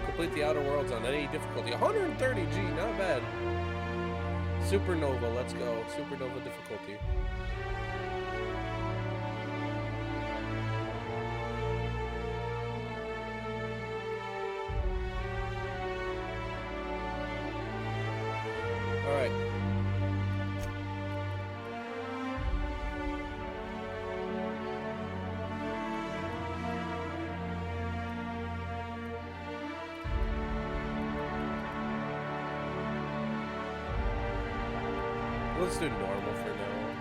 Complete the Outer Worlds on any difficulty. 130, gee, not bad. Supernova, let's go. Supernova difficulty. Alright. Let's do normal for now.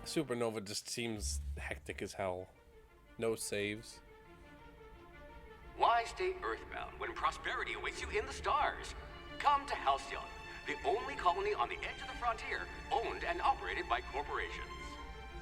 Supernova just seems hectic as hell. No saves. Why stay earthbound when prosperity awaits you in the stars? Come to Halcyon, the only colony on the edge of the frontier, owned and operated by corporations.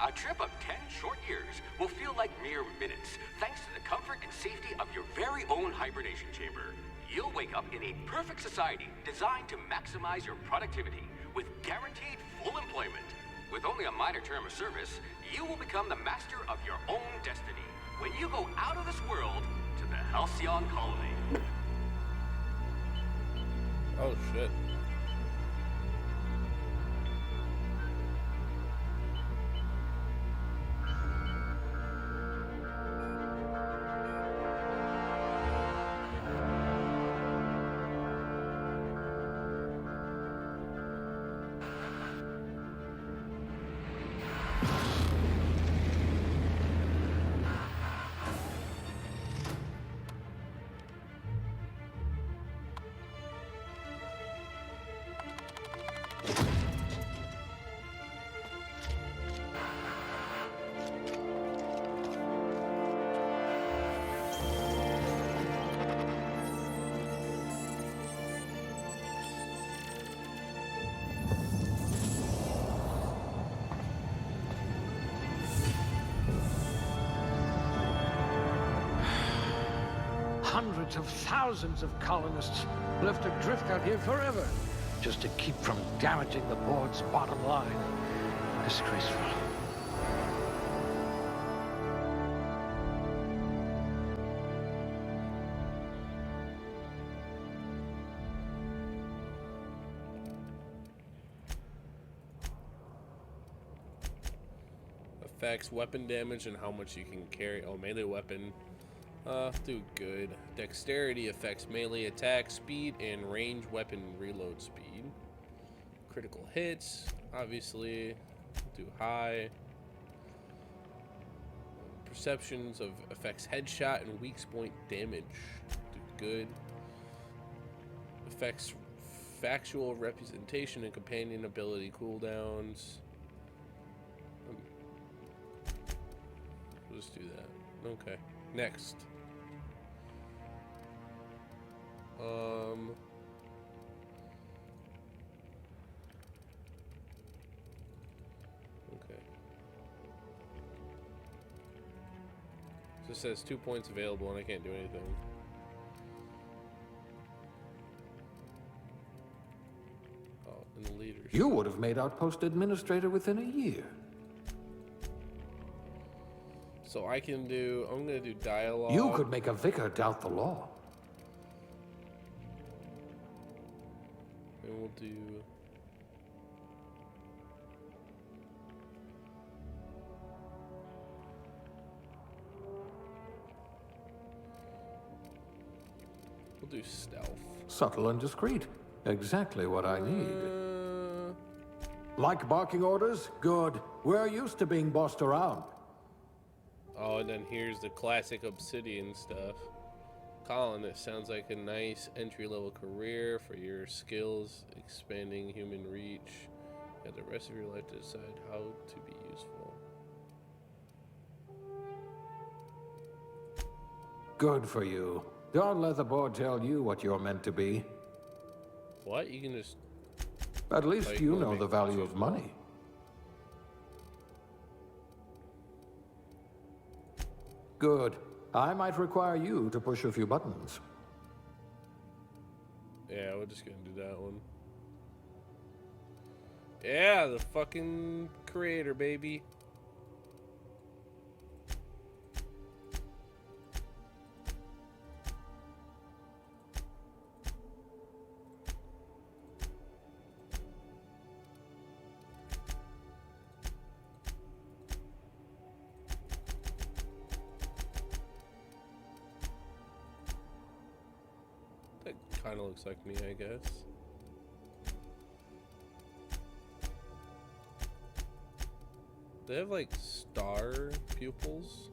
A trip of 10 short years will feel like mere minutes, thanks to the comfort and safety of your very own hibernation chamber. You'll wake up in a perfect society designed to maximize your productivity with guaranteed full employment. With only a minor term of service, you will become the master of your own destiny when you go out of this world to the Halcyon colony. Oh shit. Hundreds of thousands of colonists left adrift out here forever, just to keep from damaging the board's bottom line. Disgraceful. Effects, weapon damage, and how much you can carry. Oh, melee weapon. Do good. Dexterity affects melee attack, speed, and range weapon reload speed. Critical hits, obviously. Do high. Perceptions of affects headshot and weak point damage. Do good. Affects factual representation and companion ability cooldowns. We'll just do that. Okay. Next. Okay. So it says 2 points available and I can't do anything. Oh, and the leadership. You would have made outpost administrator within a year. So I can do, I'm gonna do dialogue. You could make a vicar doubt the law. And we'll do... We'll do stealth. Subtle and discreet. Exactly what I need. Like barking orders? Good. We're used to being bossed around. Oh, and then here's the classic Obsidian stuff. Colin, it sounds like a nice entry-level career for your skills, expanding human reach. You have the rest of your life to decide how to be useful. Good for you. Don't let the board tell you what you're meant to be. What? You can just... At least you know the value of money. Good. I might require you to push a few buttons. Yeah, we're just gonna do that one. Yeah, the fucking creator, baby. That kind of looks like me, I guess. They have like star pupils.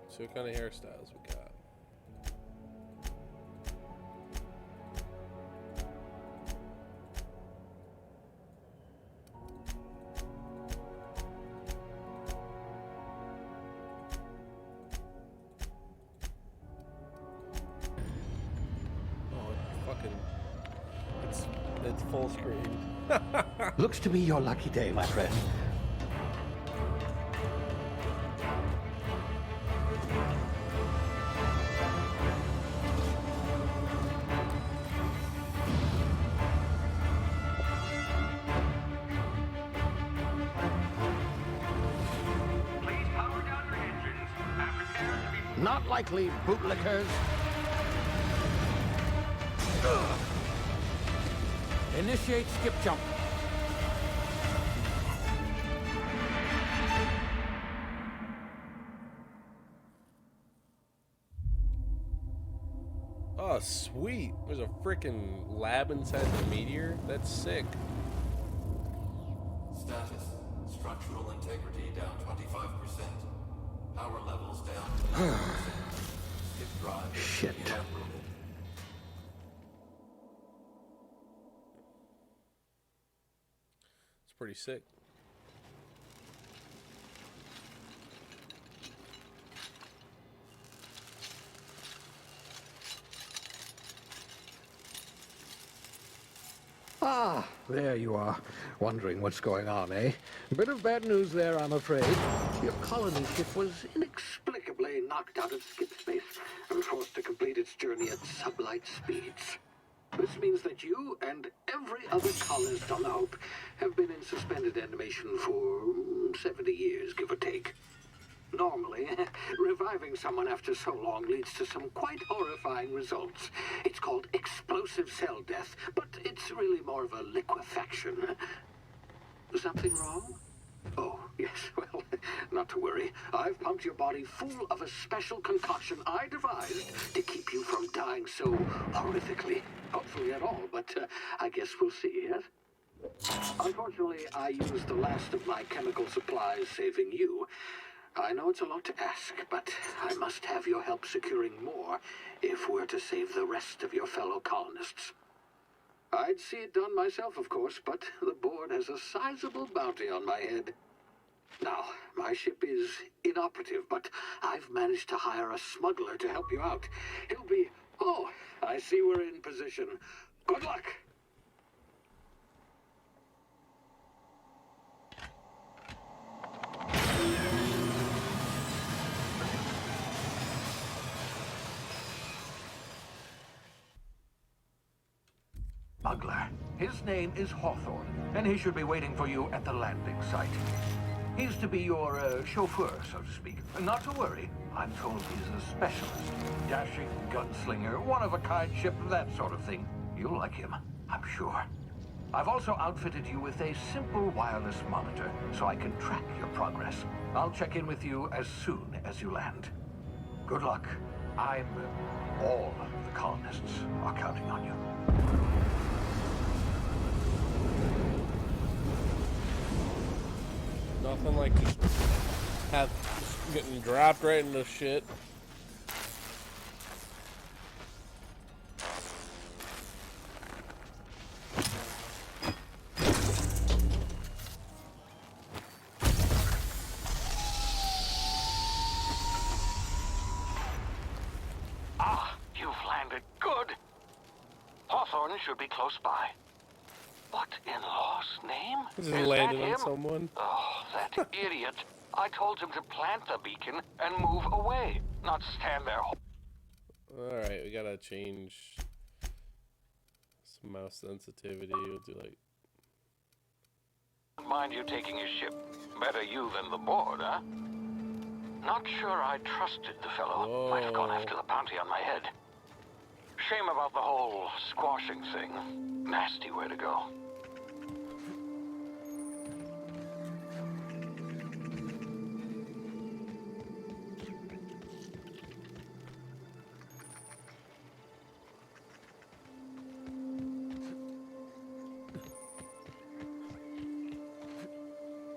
So what kind of hairstyles we got? It's full screen. Looks to be your lucky day, my friend. Please power down your engines and prepare to be... Not likely, bootlickers. Initiate skip jump. Oh, sweet. There's a freaking lab inside the meteor. That's sick. Status. Structural integrity down 25%. Power levels down 10%. Skip drive. Shit. Evaporated. It's pretty sick. Ah, there you are. Wondering what's going on, eh? A bit of bad news there, I'm afraid. Your colony ship was inexplicably knocked out of skip space and forced to complete its journey at sublight speeds. This means that you and every other colonist on the Hope have been in suspended animation for 70 years, give or take. Normally, reviving someone after so long leads to some quite horrifying results. It's called explosive cell death, but it's really more of a liquefaction. Something wrong? Oh, yes, well, not to worry. I've pumped your body full of a special concoction I devised to keep you from dying so horrifically. Hopefully at all, but I guess we'll see, yes? Unfortunately, I used the last of my chemical supplies saving you. I know it's a lot to ask, but I must have your help securing more if we're to save the rest of your fellow colonists. I'd see it done myself, of course, but the board has a sizable bounty on my head. Now, my ship is inoperative, but I've managed to hire a smuggler to help you out. He'll be... Oh, I see we're in position. Good luck! Smuggler. His name is Hawthorne, and he should be waiting for you at the landing site. He's to be your chauffeur, so to speak. Not to worry. I'm told he's a specialist. Dashing gunslinger, one-of-a-kind ship, that sort of thing. You'll like him, I'm sure. I've also outfitted you with a simple wireless monitor, so I can track your progress. I'll check in with you as soon as you land. Good luck. All the colonists are counting on you. Nothing like just getting dropped right into shit. Ah, you've landed good. Hawthorne should be close by. What in law's name? This Is is that landed him? on someone. Oh, that idiot. I told him to plant the beacon and move away, not stand there. Alright, we gotta change some mouse sensitivity. We'll do like. Mind you taking his ship. Better you than the board, huh? Not sure I trusted the fellow. Whoa. Might have gone after the bounty on my head. Shame about the whole squashing thing. Nasty way to go.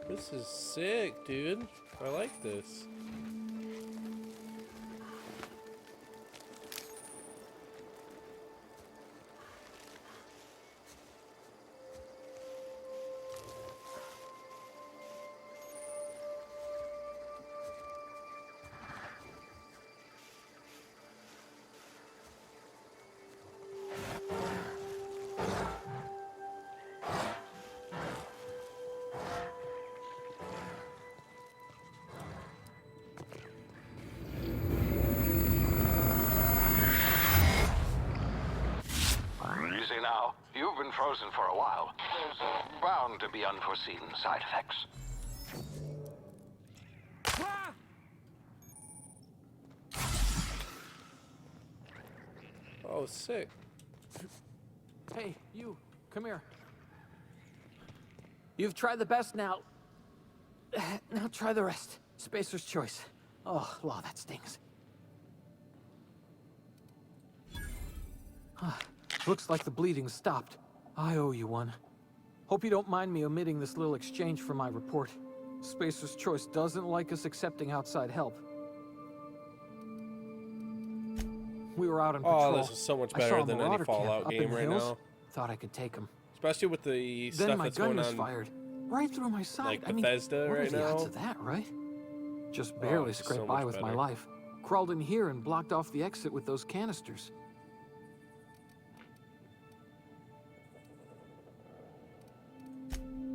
This is sick, dude. I like this. Easy now. You've been frozen for a while. There's bound to be unforeseen side effects. Oh, sick. Hey, you, come here. You've tried the best now. Now try the rest. Spacer's choice. Oh, law, that stings. Looks like the bleeding stopped. I owe you one. Hope you don't mind me omitting this little exchange from my report. Spacer's choice doesn't like us accepting outside help. We were out on patrol. Oh, this is so much I saw better a than any Marauder camp Fallout up in game the right hills. now. Thought I could take him. Especially with the Then stuff my that's gun going on misfired right through my side. like I mean, Bethesda what are right the odds now. of that, right? Just barely it's scraped so by much with my better. life. Crawled in here and blocked off the exit with those canisters.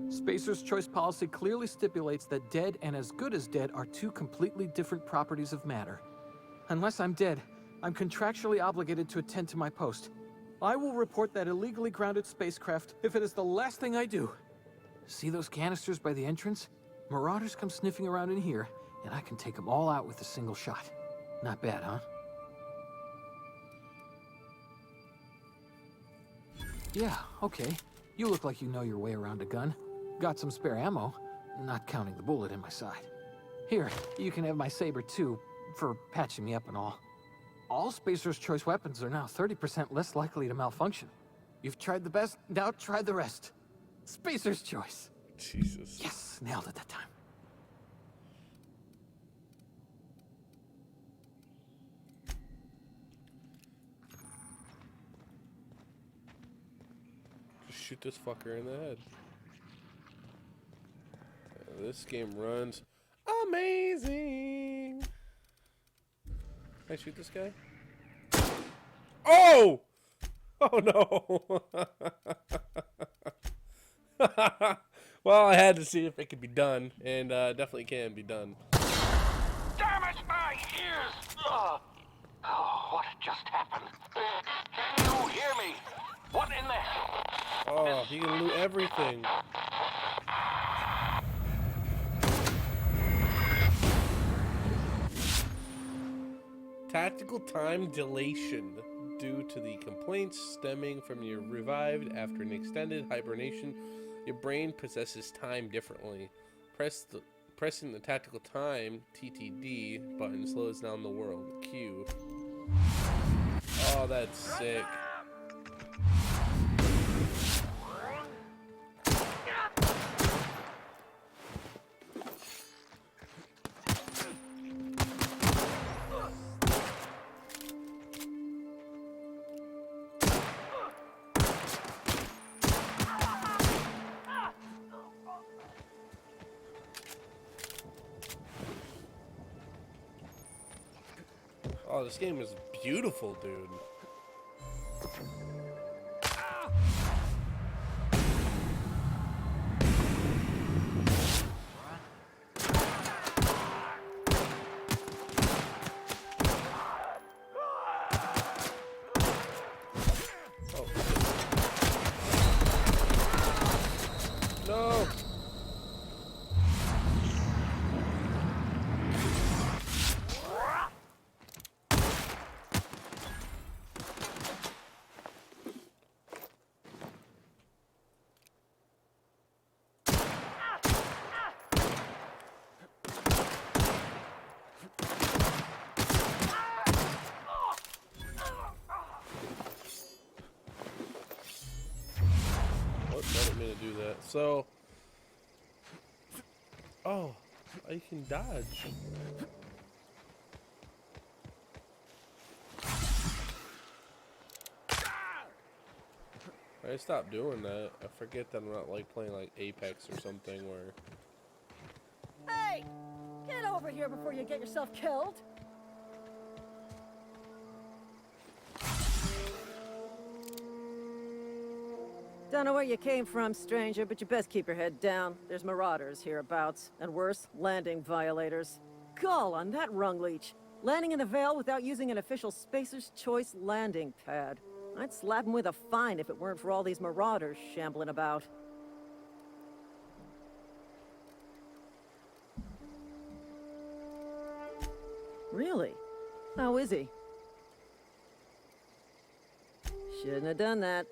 Spacer's choice policy clearly stipulates that dead and as good as dead are two completely different properties of matter. Unless I'm dead, I'm contractually obligated to attend to my post. I will report that illegally grounded spacecraft if it is the last thing I do. See those canisters by the entrance? Marauders come sniffing around in here, and I can take them all out with a single shot. Not bad, huh? Yeah, okay. You look like you know your way around a gun. Got some spare ammo, not counting the bullet in my side. Here, you can have my saber too, for patching me up and all. All Spacer's choice weapons are now 30% less likely to malfunction. You've tried the best, now try the rest. Spacer's choice. Jesus. Yes, nailed it that time. Just shoot this fucker in the head. This game runs amazing. Can I shoot this guy? Oh! Oh no! Well, I had to see if it could be done, and definitely can be done. Damn it, my ears! Oh, what just happened? Can you hear me? What in the hell? Oh, he can loot everything. Tactical time dilation due to the complaints stemming from your revived after an extended hibernation. Your brain processes time differently. Pressing the tactical time (TTD) button slows down the world. Q. Oh, that's sick. Oh, this game is beautiful, dude. do that. So, oh, I can dodge. I stopped doing that. I forget that I'm not like playing like Apex or something where. Hey! Get over here before you get yourself killed! Don't know where you came from, stranger, but you best keep your head down. There's marauders hereabouts, and worse, landing violators. Gall on that rung leech. Landing in the Vale without using an official Spacer's Choice landing pad. I'd slap him with a fine if it weren't for all these marauders shambling about. Really? How is he? Shouldn't have done that.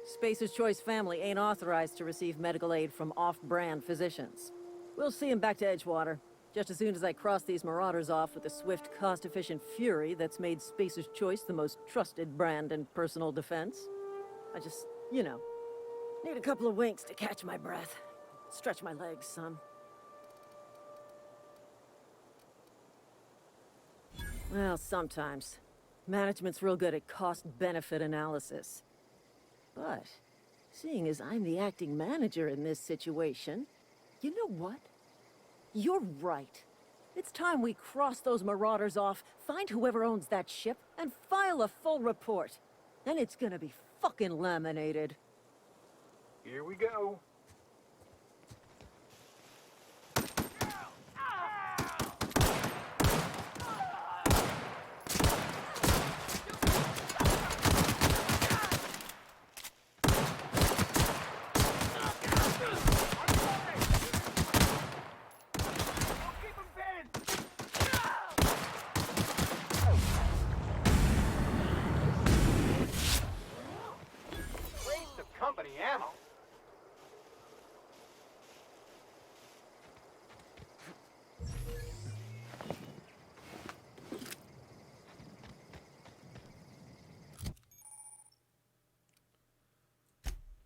Spacer's Choice family ain't authorized to receive medical aid from off-brand physicians. We'll see him back to Edgewater, just as soon as I cross these marauders off with the swift, cost-efficient fury that's made Spacer's Choice the most trusted brand in personal defense. I just, you know, need a couple of winks to catch my breath. Stretch my legs, son. Well, sometimes. Management's real good at cost-benefit analysis. But, seeing as I'm the acting manager in this situation, you know what? You're right. It's time we cross those marauders off, find whoever owns that ship, and file a full report. Then it's gonna be fucking laminated. Here we go. Company ammo.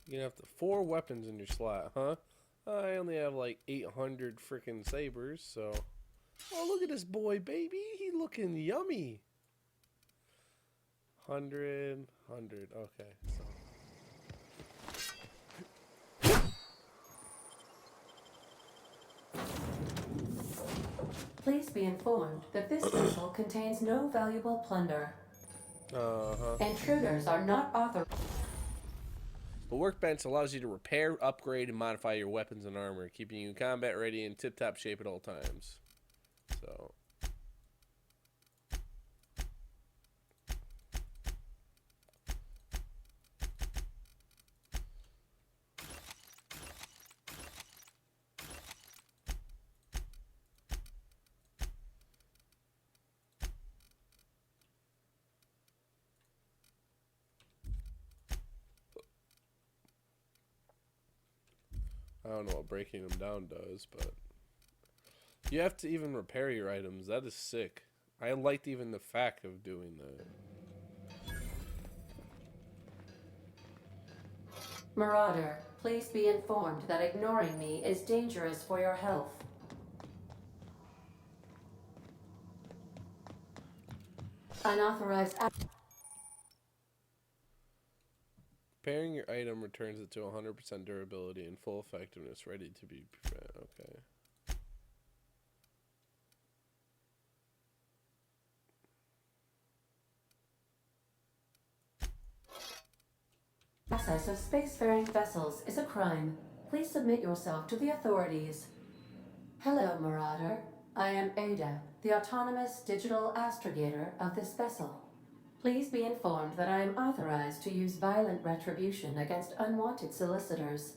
You have 4 weapons in your slot, huh? I only have like 800 freaking sabers, so. Oh, look at this boy, baby. He looking yummy. 100. Okay, so. Please be informed that this vessel contains no valuable plunder. Intruders are not authorized. The workbench allows you to repair, upgrade, and modify your weapons and armor, keeping you combat ready and tip-top shape at all times. So. I don't know what breaking them down does, but you have to even repair your items. That is sick. I liked even the fact of doing that. Marauder, please be informed that ignoring me is dangerous for your health. Unauthorized. Repairing your item returns it to 100% durability and full effectiveness, ready to be okay. Access of spacefaring vessels is a crime. Please submit yourself to the authorities. Hello, Marauder. I am Ada, the autonomous digital astrogator of this vessel. Please be informed that I am authorized to use violent retribution against unwanted solicitors.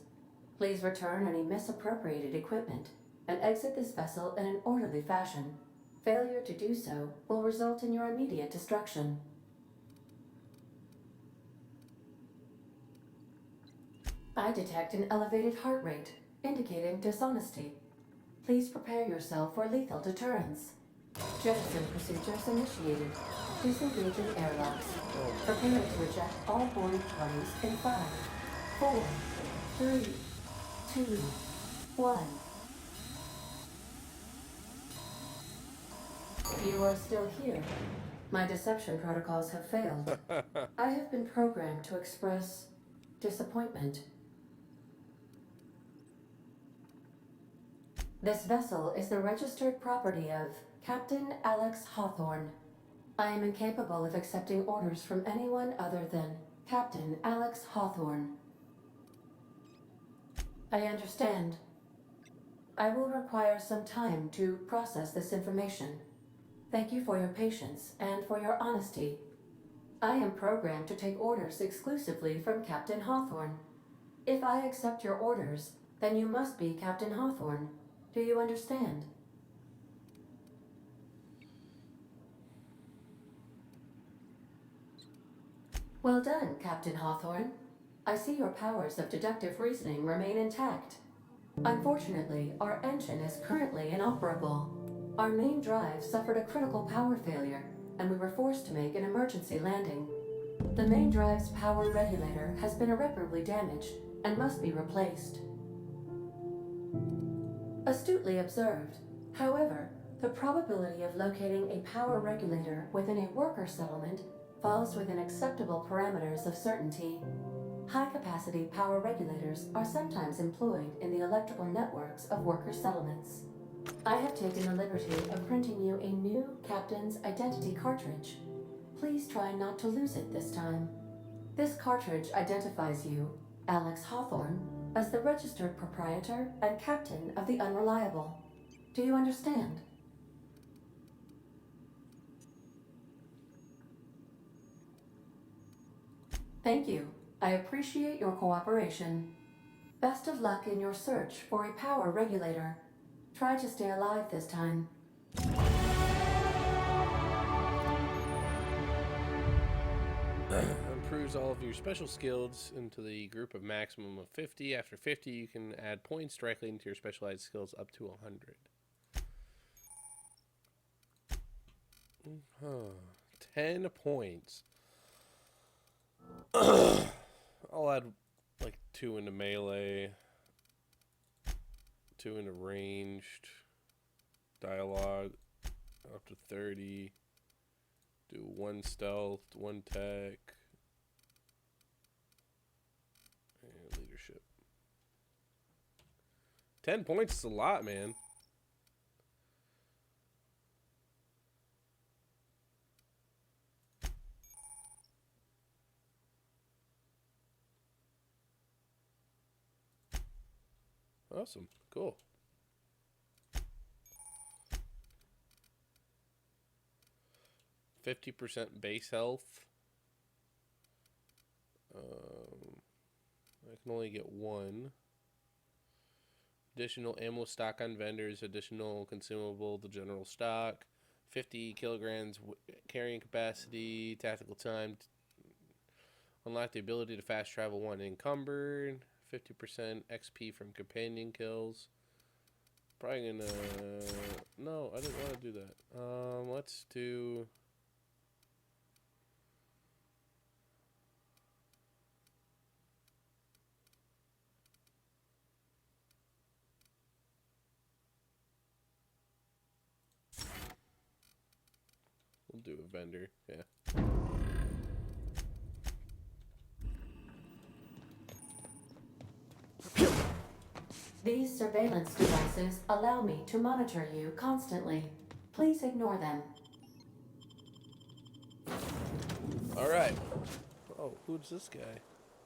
Please return any misappropriated equipment and exit this vessel in an orderly fashion. Failure to do so will result in your immediate destruction. I detect an elevated heart rate, indicating dishonesty. Please prepare yourself for lethal deterrence. Jettison procedures initiated. Disengaging airlocks. Prepare to eject all boarding parties in 5, 4, 3, 2, 1. You are still here. My deception protocols have failed. I have been programmed to express disappointment. This vessel is the registered property of Captain Alex Hawthorne. I am incapable of accepting orders from anyone other than Captain Alex Hawthorne. I understand. I will require some time to process this information. Thank you for your patience and for your honesty. I am programmed to take orders exclusively from Captain Hawthorne. If I accept your orders, then you must be Captain Hawthorne. Do you understand? Well done, Captain Hawthorne. I see your powers of deductive reasoning remain intact. Unfortunately, our engine is currently inoperable. Our main drive suffered a critical power failure, and we were forced to make an emergency landing. The main drive's power regulator has been irreparably damaged and must be replaced. Astutely observed. However, the probability of locating a power regulator within a worker settlement falls within acceptable parameters of certainty. High-capacity power regulators are sometimes employed in the electrical networks of worker settlements. I have taken the liberty of printing you a new Captain's Identity cartridge. Please try not to lose it this time. This cartridge identifies you, Alex Hawthorne, as the registered proprietor and captain of the Unreliable. Do you understand? Thank you. I appreciate your cooperation. Best of luck in your search for a power regulator. Try to stay alive this time. Improves all of your special skills into the group of maximum of 50. After 50, you can add points directly into your specialized skills up to 100. 10 points. I'll add like 2 into melee, 2 into ranged, dialogue up to 30, do 1 stealth, 1 tech, and leadership. 10 points is a lot, man. Awesome. Cool. %50 base health. I can only get 1. Additional ammo stock on vendors. Additional consumable to general stock. 50 kilograms carrying capacity. Tactical time. Unlock the ability to fast travel 1 encumbered. 50% XP from companion kills. Probably gonna... No, I didn't want to do that. Let's do... We'll do a vendor, yeah. These surveillance devices allow me to monitor you constantly. Please ignore them. Alright. Oh, who's this guy?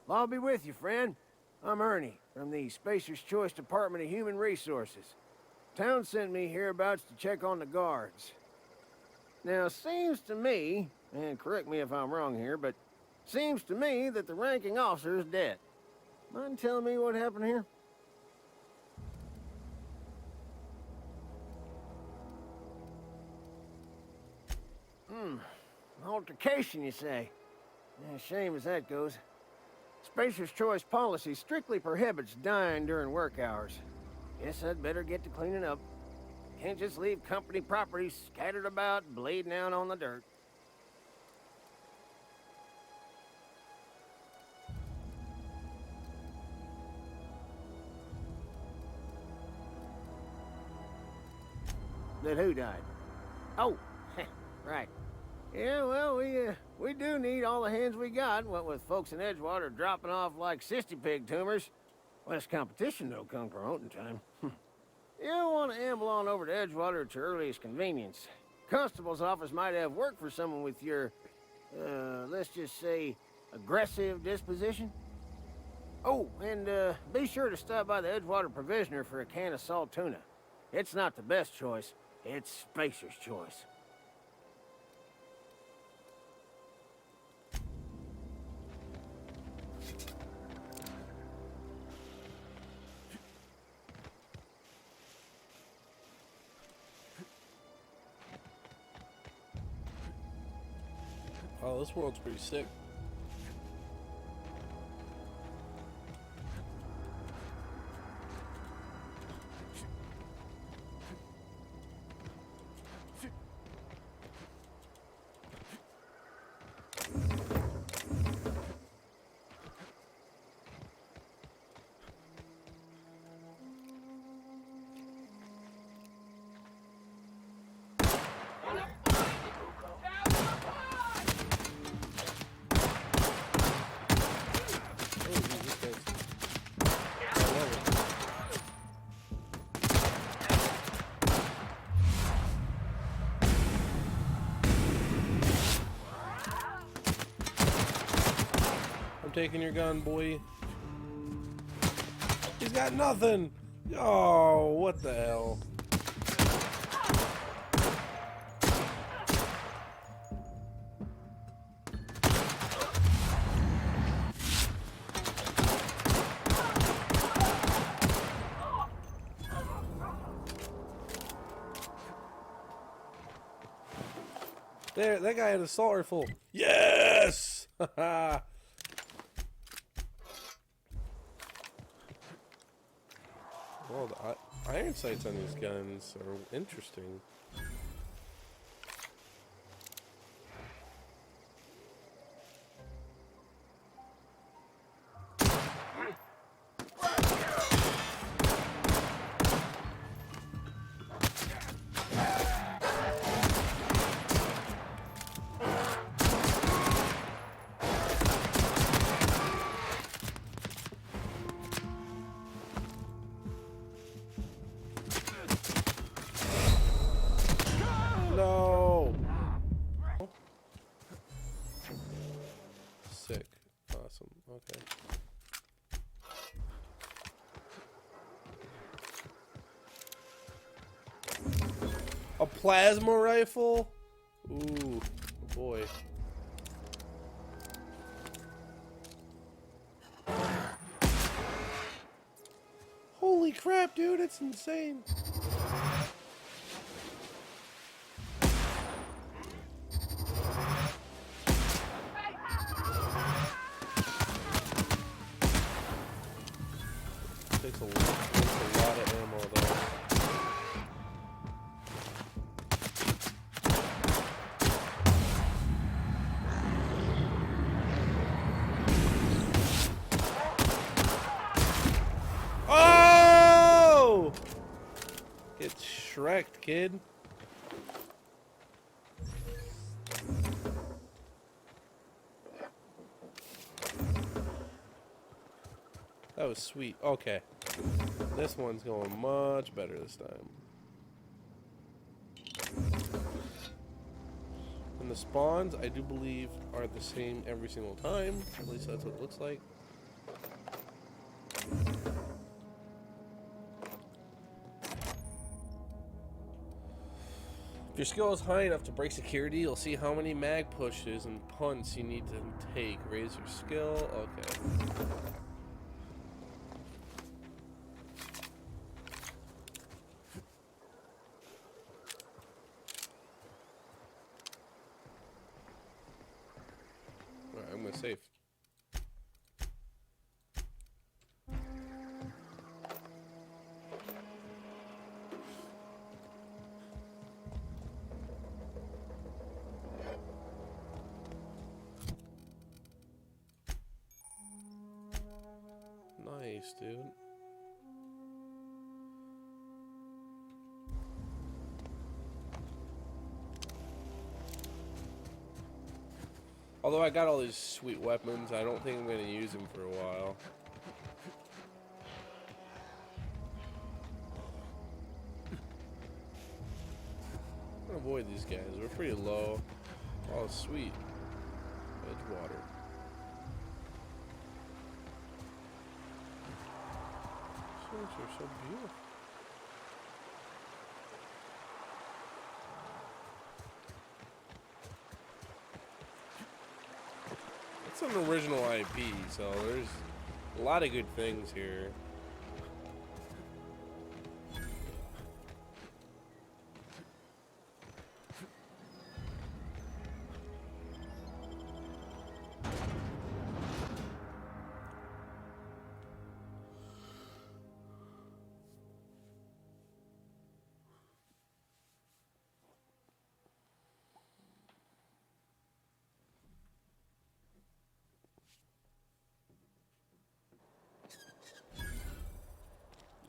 I'll be with you, friend. I'm Ernie, from the Spacer's Choice Department of Human Resources. Town sent me hereabouts to check on the guards. Now, seems to me, and correct me if I'm wrong here, but seems to me that the ranking officer is dead. Mind telling me what happened here? Altercation, you say? Yeah, shame as that goes. Spacer's Choice policy strictly prohibits dying during work hours. Guess I'd better get to cleaning up. Can't just leave company property scattered about, bleeding out on the dirt. That who died? Oh, right. Yeah, well, we do need all the hands we got, what with folks in Edgewater dropping off like sissy pig tumors. Less competition, though, come promoting time. You don't want to amble on over to Edgewater at your earliest convenience. Constable's office might have work for someone with your, let's just say, aggressive disposition. Oh, and be sure to stop by the Edgewater Provisioner for a can of salt tuna. It's not the best choice, it's Spacer's choice. Oh, this world's pretty sick. I'm taking your gun, boy. He's got nothing. Oh, what the hell? There, that guy had an assault rifle. Yes! Well, the iron sights on these guns are interesting. No! Sick. Awesome. Okay. A plasma rifle? Ooh, boy. Holy crap, dude, it's insane. Takes a lot of ammo though. Oh! Get shreked, kid. That was sweet. Okay. This one's going much better this time. And the spawns, I do believe, are the same every single time. At least that's what it looks like. If your skill is high enough to break security, you'll see how many mag pushes and punts you need to take. Raise your skill. Okay. Alright, I'm gonna save. Nice, dude. Although I got all these sweet weapons, I don't think I'm going to use them for a while. I'm going to avoid these guys. We're pretty low. Oh, sweet. Edgewater. These are so beautiful. It's an original IP, so there's a lot of good things here.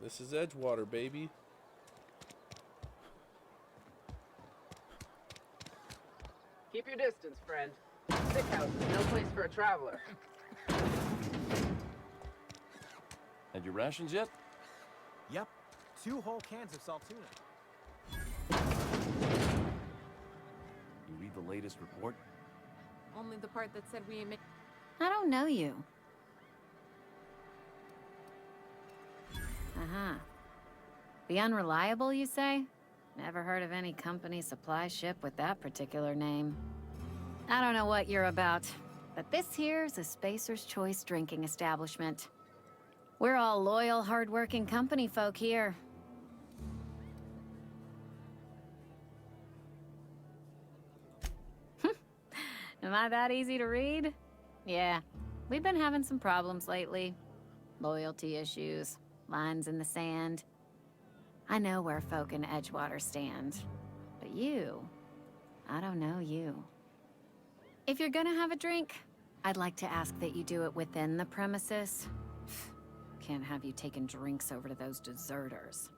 This is Edgewater, baby. Keep your distance, friend. Sick house is no place for a traveler. Had your rations yet? Yep. 2 whole cans of salt tuna. You read the latest report? Only the part that said we ain't I don't know you. Uh-huh. The Unreliable, you say? Never heard of any company supply ship with that particular name. I don't know what you're about, but this here's a Spacer's Choice drinking establishment. We're all loyal, hard-working company folk here. Am I that easy to read? Yeah, we've been having some problems lately. Loyalty issues, lines in the sand. I know where folk in Edgewater stand, but you, I don't know you. If you're gonna have a drink, I'd like to ask that you do it within the premises. Can't have you taking drinks over to those deserters.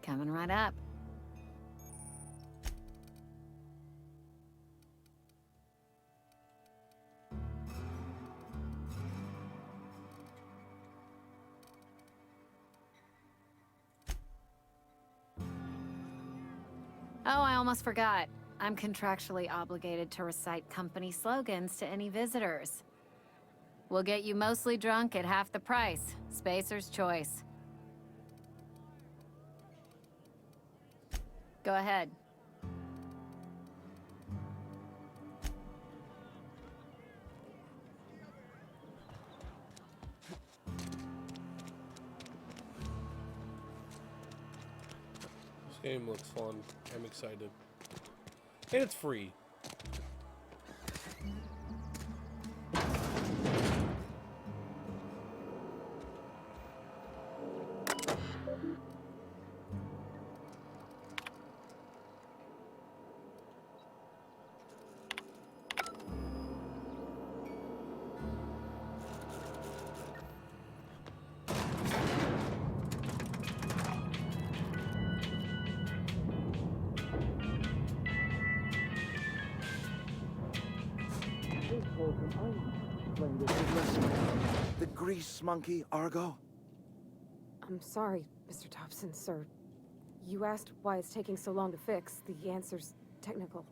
Coming right up. Oh, I almost forgot. I'm contractually obligated to recite company slogans to any visitors. We'll get you mostly drunk at half the price. Spacer's Choice. Go ahead. This game looks fun. I'm excited. And it's free. The grease monkey, Argo? I'm sorry, Mr. Thompson, sir. You asked why it's taking so long to fix. The answer's technical.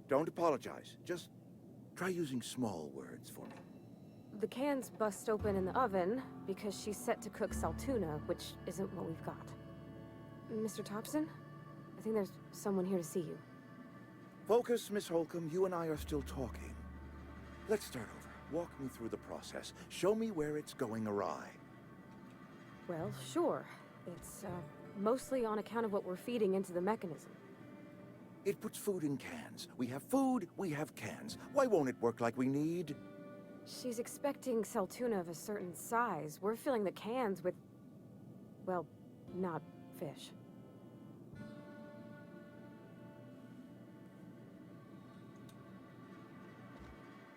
Don't apologize. Just try using small words for me. The cans bust open in the oven because she's set to cook saltuna, which isn't what we've got. Mr. Thompson? I think there's someone here to see you. Focus, Miss Holcomb. You and I are still talking. Let's start over. Walk me through the process. Show me where it's going awry. Well, sure. It's, mostly on account of what we're feeding into the mechanism. It puts food in cans. We have food, we have cans. Why won't it work like we need? She's expecting saltuna of a certain size. We're filling the cans with, well, not fish.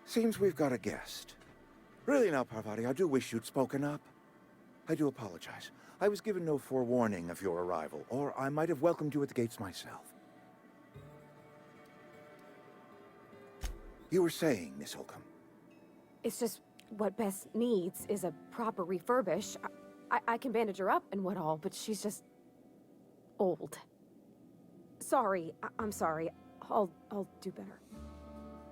Seems we've got a guest. Really now, Parvati, I do wish you'd spoken up. I do apologize. I was given no forewarning of your arrival, or I might have welcomed you at the gates myself. You were saying, Miss Holcomb. It's just what Bess needs is a proper refurbish. I can bandage her up and what all, but she's just old. Sorry, I'm sorry. I'll do better.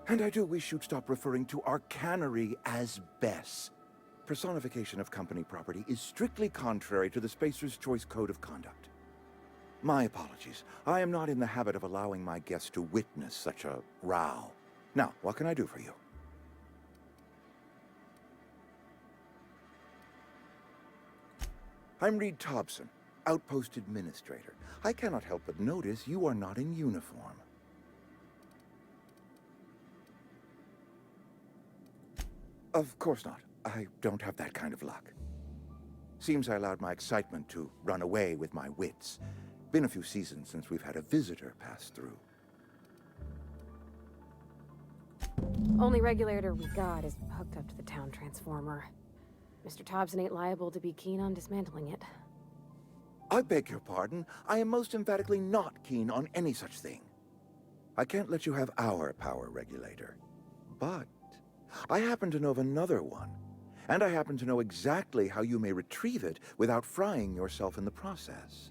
And I do wish you'd stop referring to our cannery as Bess. Personification of company property is strictly contrary to the Spacer's Choice Code of Conduct. My apologies. I am not in the habit of allowing my guests to witness such a row. Now, what can I do for you? I'm Reed Thompson, Outpost Administrator. I cannot help but notice you are not in uniform. Of course not. I don't have that kind of luck. Seems I allowed my excitement to run away with my wits. Been a few seasons since we've had a visitor pass through. Only regulator we got is hooked up to the town transformer. Mr. Thompson ain't liable to be keen on dismantling it. I beg your pardon. I am most emphatically not keen on any such thing. I can't let you have our power regulator. But I happen to know of another one. And I happen to know exactly how you may retrieve it without frying yourself in the process.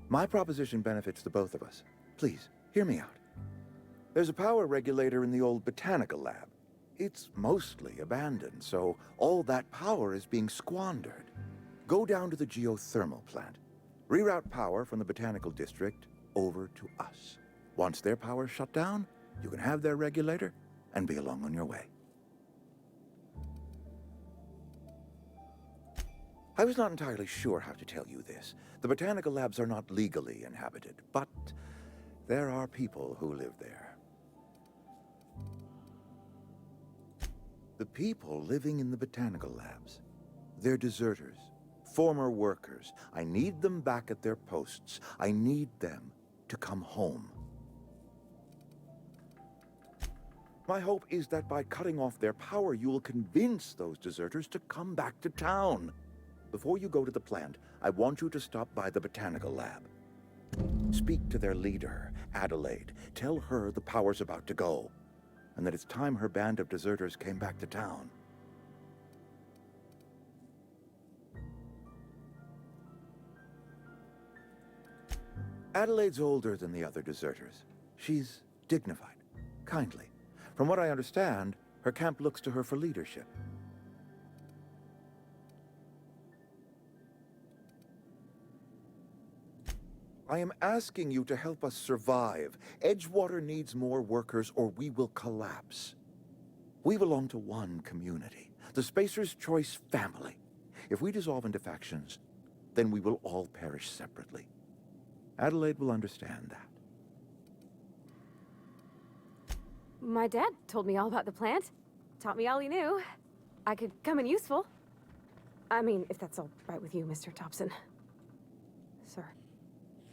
My proposition benefits the both of us. Please, hear me out. There's a power regulator in the old botanical lab. It's mostly abandoned, so all that power is being squandered. Go down to the geothermal plant. Reroute power from the botanical district over to us. Once their power's shut down, you can have their regulator and be along on your way. I was not entirely sure how to tell you this. The botanical labs are not legally inhabited, but there are people who live there. The people living in the botanical labs, they're deserters, former workers. I need them back at their posts. I need them to come home. My hope is that by cutting off their power, you will convince those deserters to come back to town. Before you go to the plant, I want you to stop by the botanical lab. Speak to their leader, Adelaide. Tell her the power's about to go, and that it's time her band of deserters came back to town. Adelaide's older than the other deserters. She's dignified, kindly. From what I understand, her camp looks to her for leadership. I am asking you to help us survive. Edgewater needs more workers or we will collapse. We belong to one community, the Spacer's Choice family. If we dissolve into factions, then we will all perish separately. Adelaide will understand that. My dad told me all about the plant. Taught me all he knew. I could come in useful. I mean, if that's all right with you, Mr. Thompson. Sir.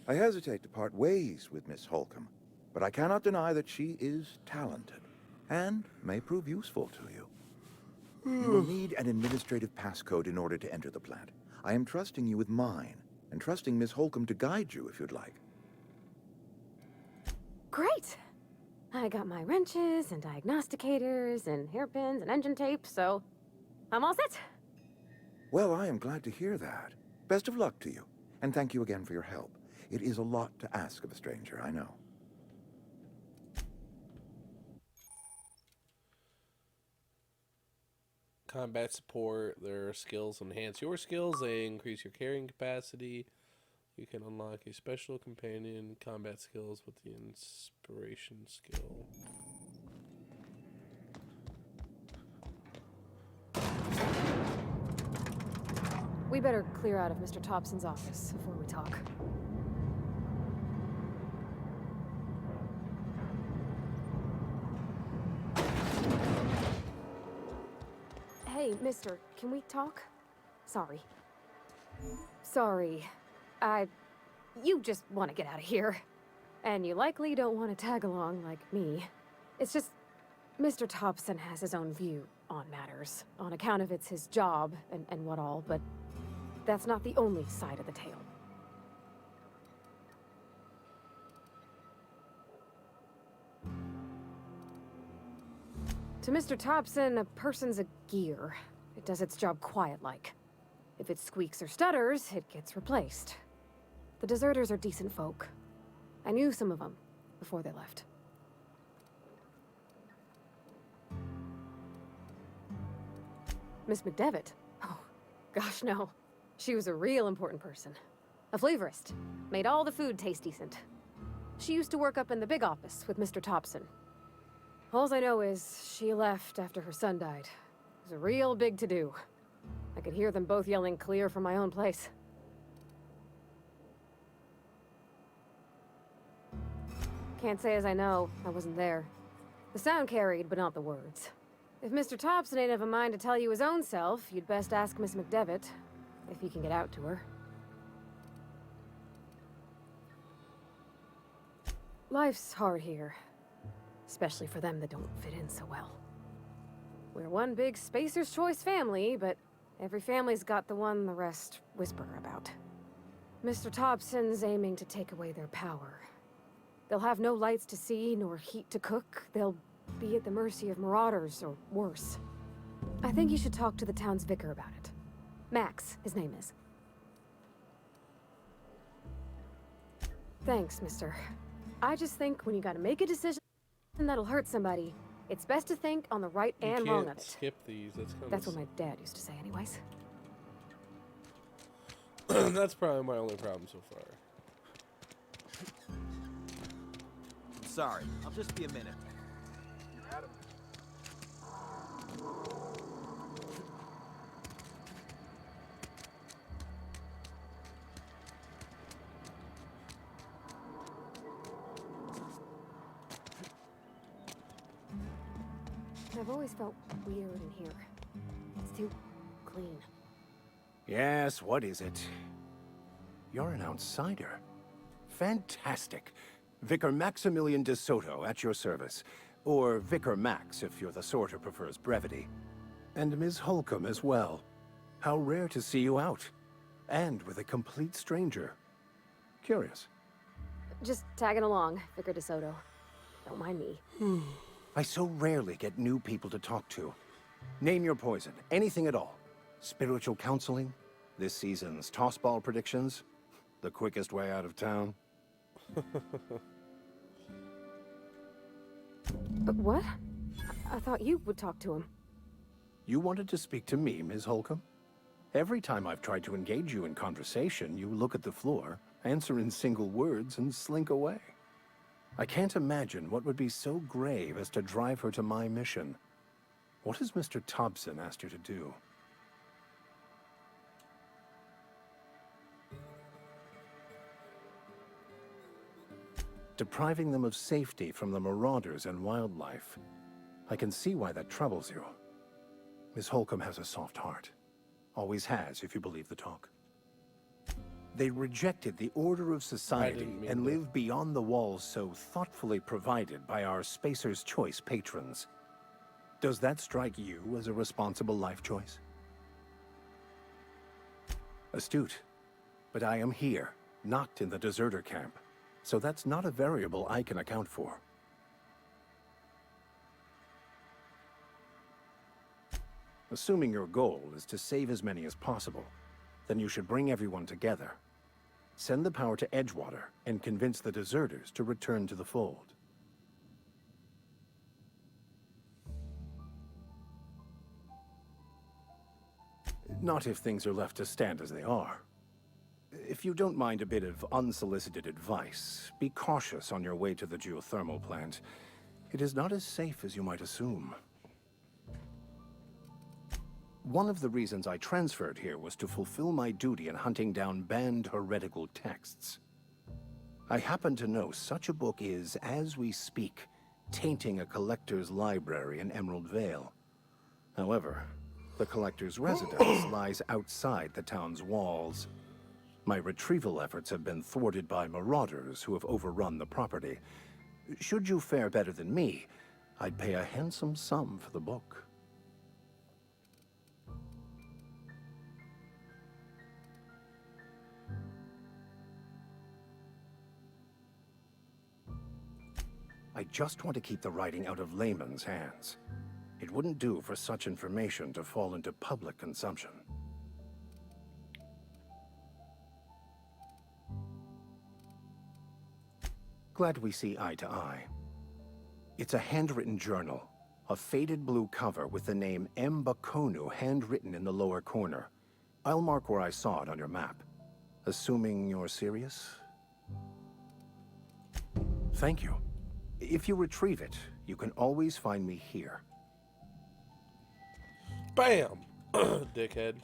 I hesitate to part ways with Miss Holcomb, but I cannot deny that she is talented and may prove useful to you. You will need an administrative passcode in order to enter the plant. I am trusting you with mine, and trusting Miss Holcomb to guide you if you'd like. Great! I got my wrenches and diagnosticators and hairpins and engine tape, so I'm all set. Well, I am glad to hear that. Best of luck to you, and thank you again for your help. It is a lot to ask of a stranger, I know. Combat support, their skills enhance your skills, they increase your carrying capacity. You can unlock a special companion combat skills with the inspiration skill. We better clear out of Mr. Thompson's office before we talk. Hey, mister, can we talk? Sorry. Sorry. You just want to get out of here. And you likely don't want to tag along like me. It's just, Mr. Thompson has his own view on matters, on account of it's his job and what all, but that's not the only side of the tale. To Mr. Thompson, a person's a gear. It does its job quiet-like. If it squeaks or stutters, it gets replaced. The deserters are decent folk. I knew some of them before they left. Miss McDevitt? Oh, gosh, no. She was a real important person. A flavorist. Made all the food taste decent. She used to work up in the big office with Mr. Thompson. All I know is she left after her son died. It was a real big to-do. I could hear them both yelling clear from my own place. Can't say as I know. I wasn't there. The sound carried, but not the words. If Mr. Thompson ain't of a mind to tell you his own self, you'd best ask Miss McDevitt, if you can get out to her. Life's hard here. Especially for them that don't fit in so well. We're one big Spacer's Choice family, but every family's got the one the rest whisper about. Mr. Thompson's aiming to take away their power. They'll have no lights to see, nor heat to cook. They'll be at the mercy of marauders, or worse. I think you should talk to the town's vicar about it. Max, his name is. Thanks, mister. I just think when you gotta make a decision that'll hurt somebody, it's best to think on the right and wrong of it. Skip these. That's what my dad used to say anyways. That's probably my only problem so far. I'm sorry. I'll just be a minute. I've always felt weird in here. It's too clean. Yes, what is it? You're an outsider. Fantastic. Vicar Maximilian de Soto at your service. Or Vicar Max, if you're the sort who prefers brevity. And Ms. Holcomb as well. How rare to see you out. And with a complete stranger. Curious. Just tagging along, Vicar de Soto. Don't mind me. I so rarely get new people to talk to. Name your poison, anything at all. Spiritual counseling, this season's tossball predictions, the quickest way out of town. What? I thought you would talk to him. You wanted to speak to me, Ms. Holcomb? Every time I've tried to engage you in conversation, you look at the floor, answer in single words, and slink away. I can't imagine what would be so grave as to drive her to my mission. What has Mr. Thompson asked you to do? Depriving them of safety from the marauders and wildlife. I can see why that troubles you. Miss Holcomb has a soft heart. Always has, if you believe the talk. They rejected the order of society and live beyond the walls so thoughtfully provided by our Spacer's Choice patrons. Does that strike you as a responsible life choice? Astute. But I am here, not in the deserter camp. So that's not a variable I can account for. Assuming your goal is to save as many as possible, then you should bring everyone together. Send the power to Edgewater and convince the deserters to return to the fold. Not if things are left to stand as they are. If you don't mind a bit of unsolicited advice, be cautious on your way to the geothermal plant. It is not as safe as you might assume. One of the reasons I transferred here was to fulfill my duty in hunting down banned heretical texts. I happen to know such a book is, as we speak, tainting a collector's library in Emerald Vale. However, the collector's residence lies outside the town's walls. My retrieval efforts have been thwarted by marauders who have overrun the property. Should you fare better than me, I'd pay a handsome sum for the book. I just want to keep the writing out of layman's hands. It wouldn't do for such information to fall into public consumption. Glad we see eye to eye. It's a handwritten journal, a faded blue cover with the name M. Bakonu handwritten in the lower corner. I'll mark where I saw it on your map. Assuming you're serious? Thank you. If you retrieve it, you can always find me here. Bam! Dickhead.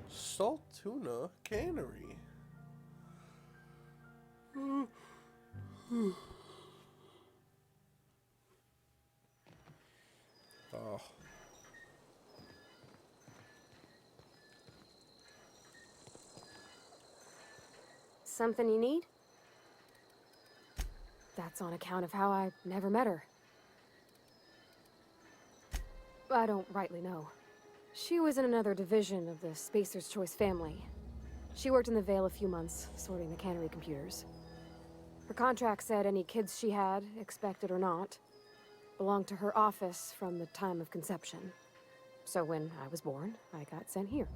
Salt tuna cannery. Oh. Something you need? That's on account of how I never met her. I don't rightly know. She was in another division of the Spacer's Choice family. She worked in the Vale a few months, sorting the cannery computers. Her contract said any kids she had, expected or not, belonged to her office from the time of conception. So when I was born, I got sent here.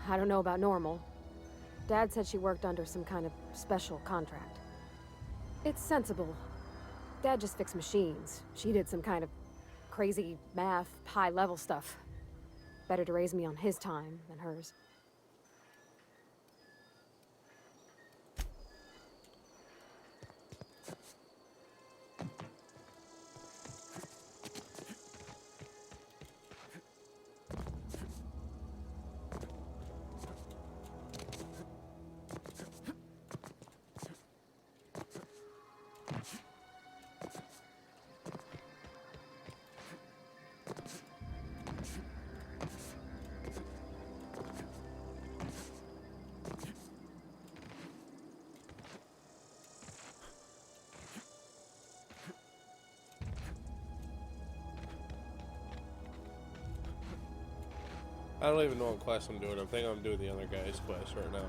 I don't know about normal. Dad said she worked under some kind of special contract. It's sensible. Dad just fixed machines. She did some kind of crazy math, high-level stuff. Better to raise me on his time than hers. I don't even know what quest I'm doing. I think I'm doing the other guy's quest right now.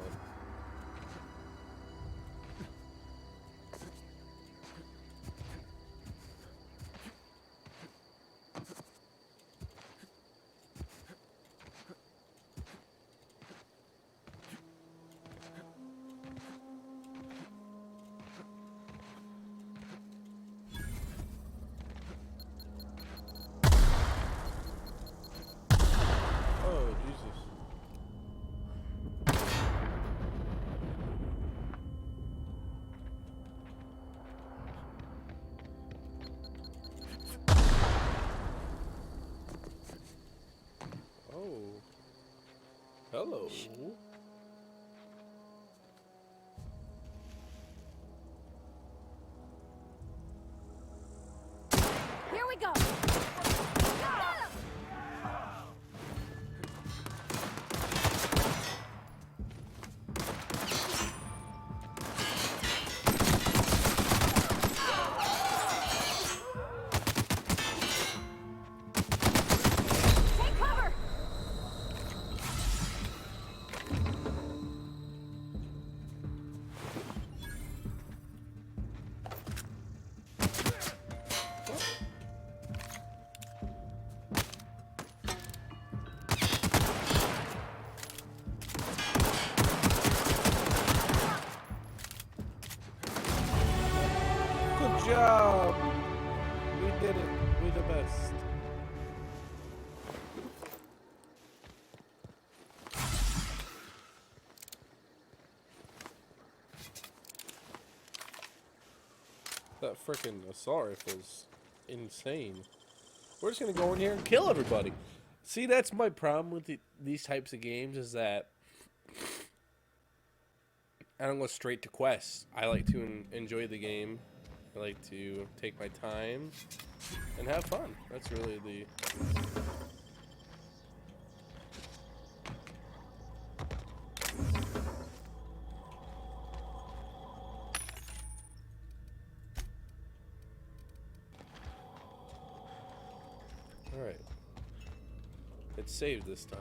Hello. Here we go. Take cover. Good job. We did it. We're the best. That freaking assault rifle's insane. We're just gonna go in here and kill everybody. See, that's my problem with these types of games, is that I don't go straight to quests. I like to enjoy the game. I like to take my time and have fun. That's really the... Alright. It's saved this time.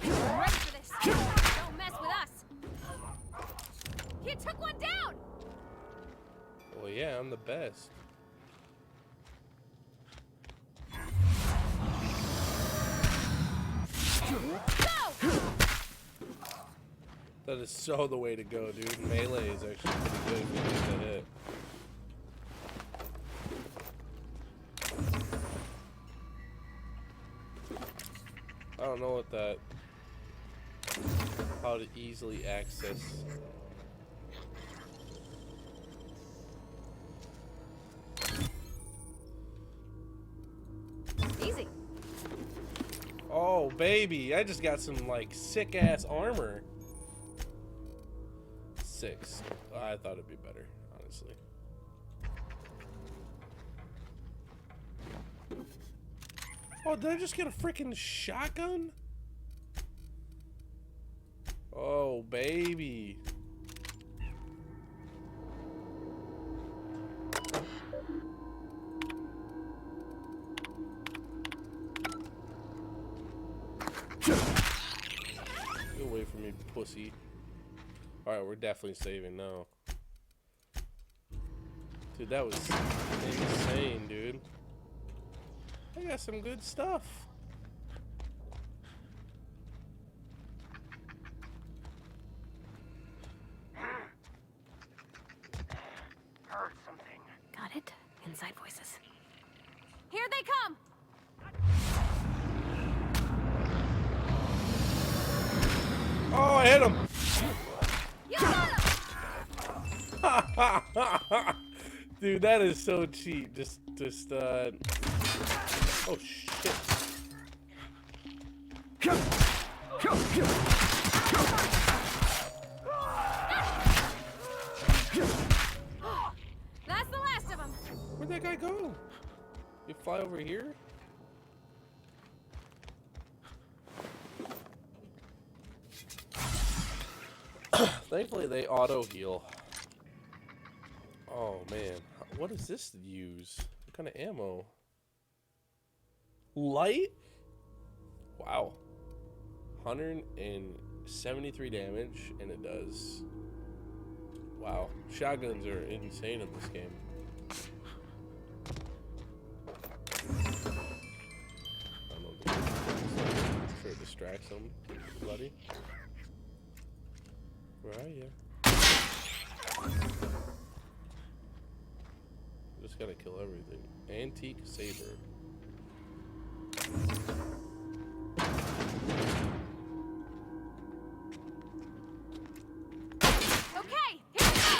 Ready for this. Don't mess with us. You took one down. Well, yeah, I'm the best. That is so the way to go, dude. Melee is actually pretty good if you get the hit. I don't know what that... how to easily access... Easy. Oh, baby. I just got some, like, sick-ass armor. 6. I thought it'd be better, honestly. Oh, did I just get a freaking shotgun? Oh, baby. Get away from me, pussy. Alright, we're definitely saving now. Dude, that was insane, dude. I got some good stuff. Heard something. Got it? Inside voices. Here they come. Oh, I hit him. You got him. Dude, that is so cheap. Oh shit. That's the last of them. Where'd that guy go? You fly over here? Thankfully, they auto heal. Oh man, what does this use? What kind of ammo? Light? Wow. 173 damage, and it does. Wow. Shotguns are insane in this game. I don't know if I'm sure it distracts them, buddy. Where are you? Just gotta kill everything. Antique saber. Okay, here we go.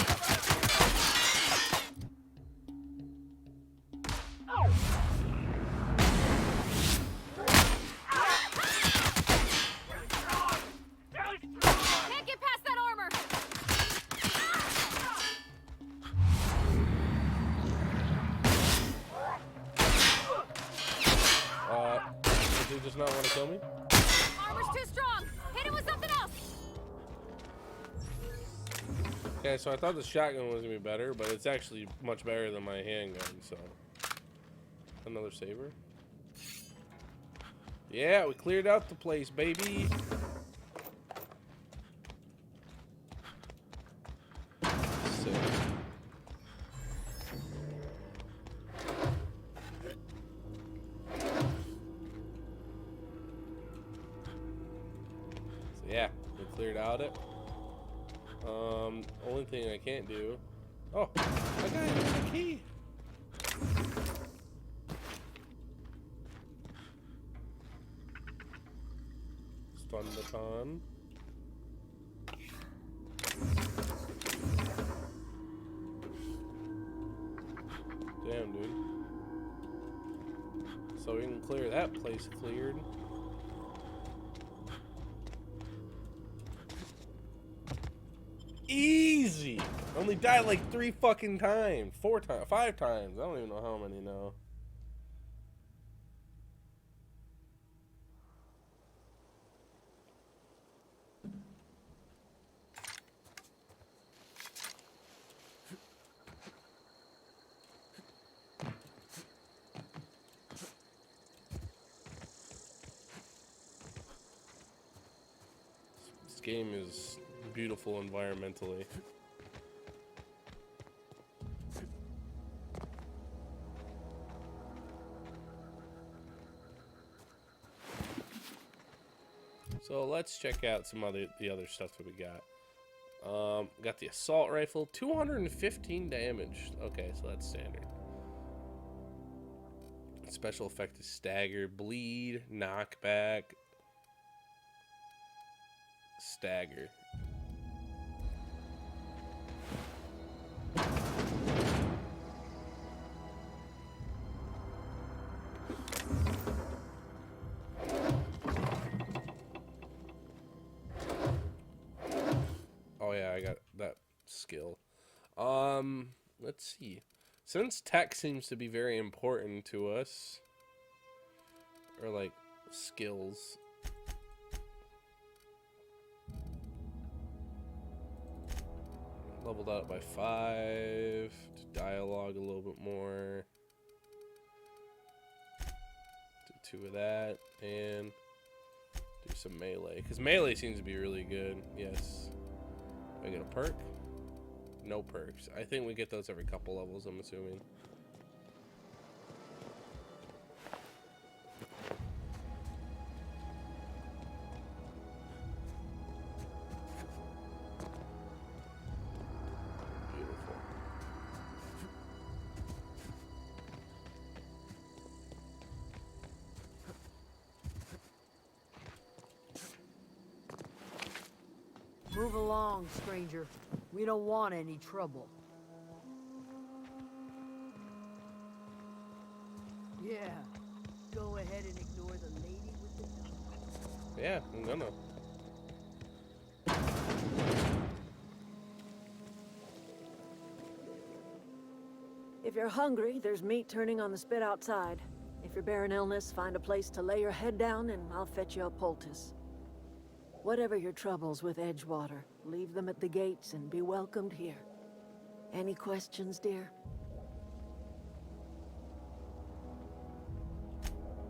Can't get past that armor. Does he just not want to kill me? Armor's too strong. Hit him with something else. Okay, so I thought the shotgun was gonna be better, but it's actually much better than my handgun, so. Another saber. Yeah, we cleared out the place, baby. Sick. So yeah, we cleared out it. Only thing I can't do. Oh, I got another key. Stun baton. Damn, dude. So we can clear that place cleared. Easy! Only died like 3 fucking times. 4 times. 5 times. I don't even know how many now. This game is beautiful environmentally. So let's check out some the other stuff that we got. Got the assault rifle, 215 damage. Okay, so that's standard. Special effect is stagger, bleed, knockback, stagger. Oh yeah, I got that skill. Let's see. Since tech seems to be very important to us, or like skills. Leveled out by 5. To dialogue a little bit more. Do 2 of that, and do some melee. Because melee seems to be really good. Yes. I get a perk? No perks. I think we get those every couple levels, I'm assuming. Beautiful. Move along, stranger. We don't want any trouble. Yeah. Go ahead and ignore the lady with the gun. Yeah, I'm gonna. If you're hungry, there's meat turning on the spit outside. If you're bearing illness, find a place to lay your head down and I'll fetch you a poultice. Whatever your troubles with Edgewater, leave them at the gates and be welcomed here. Any questions, dear?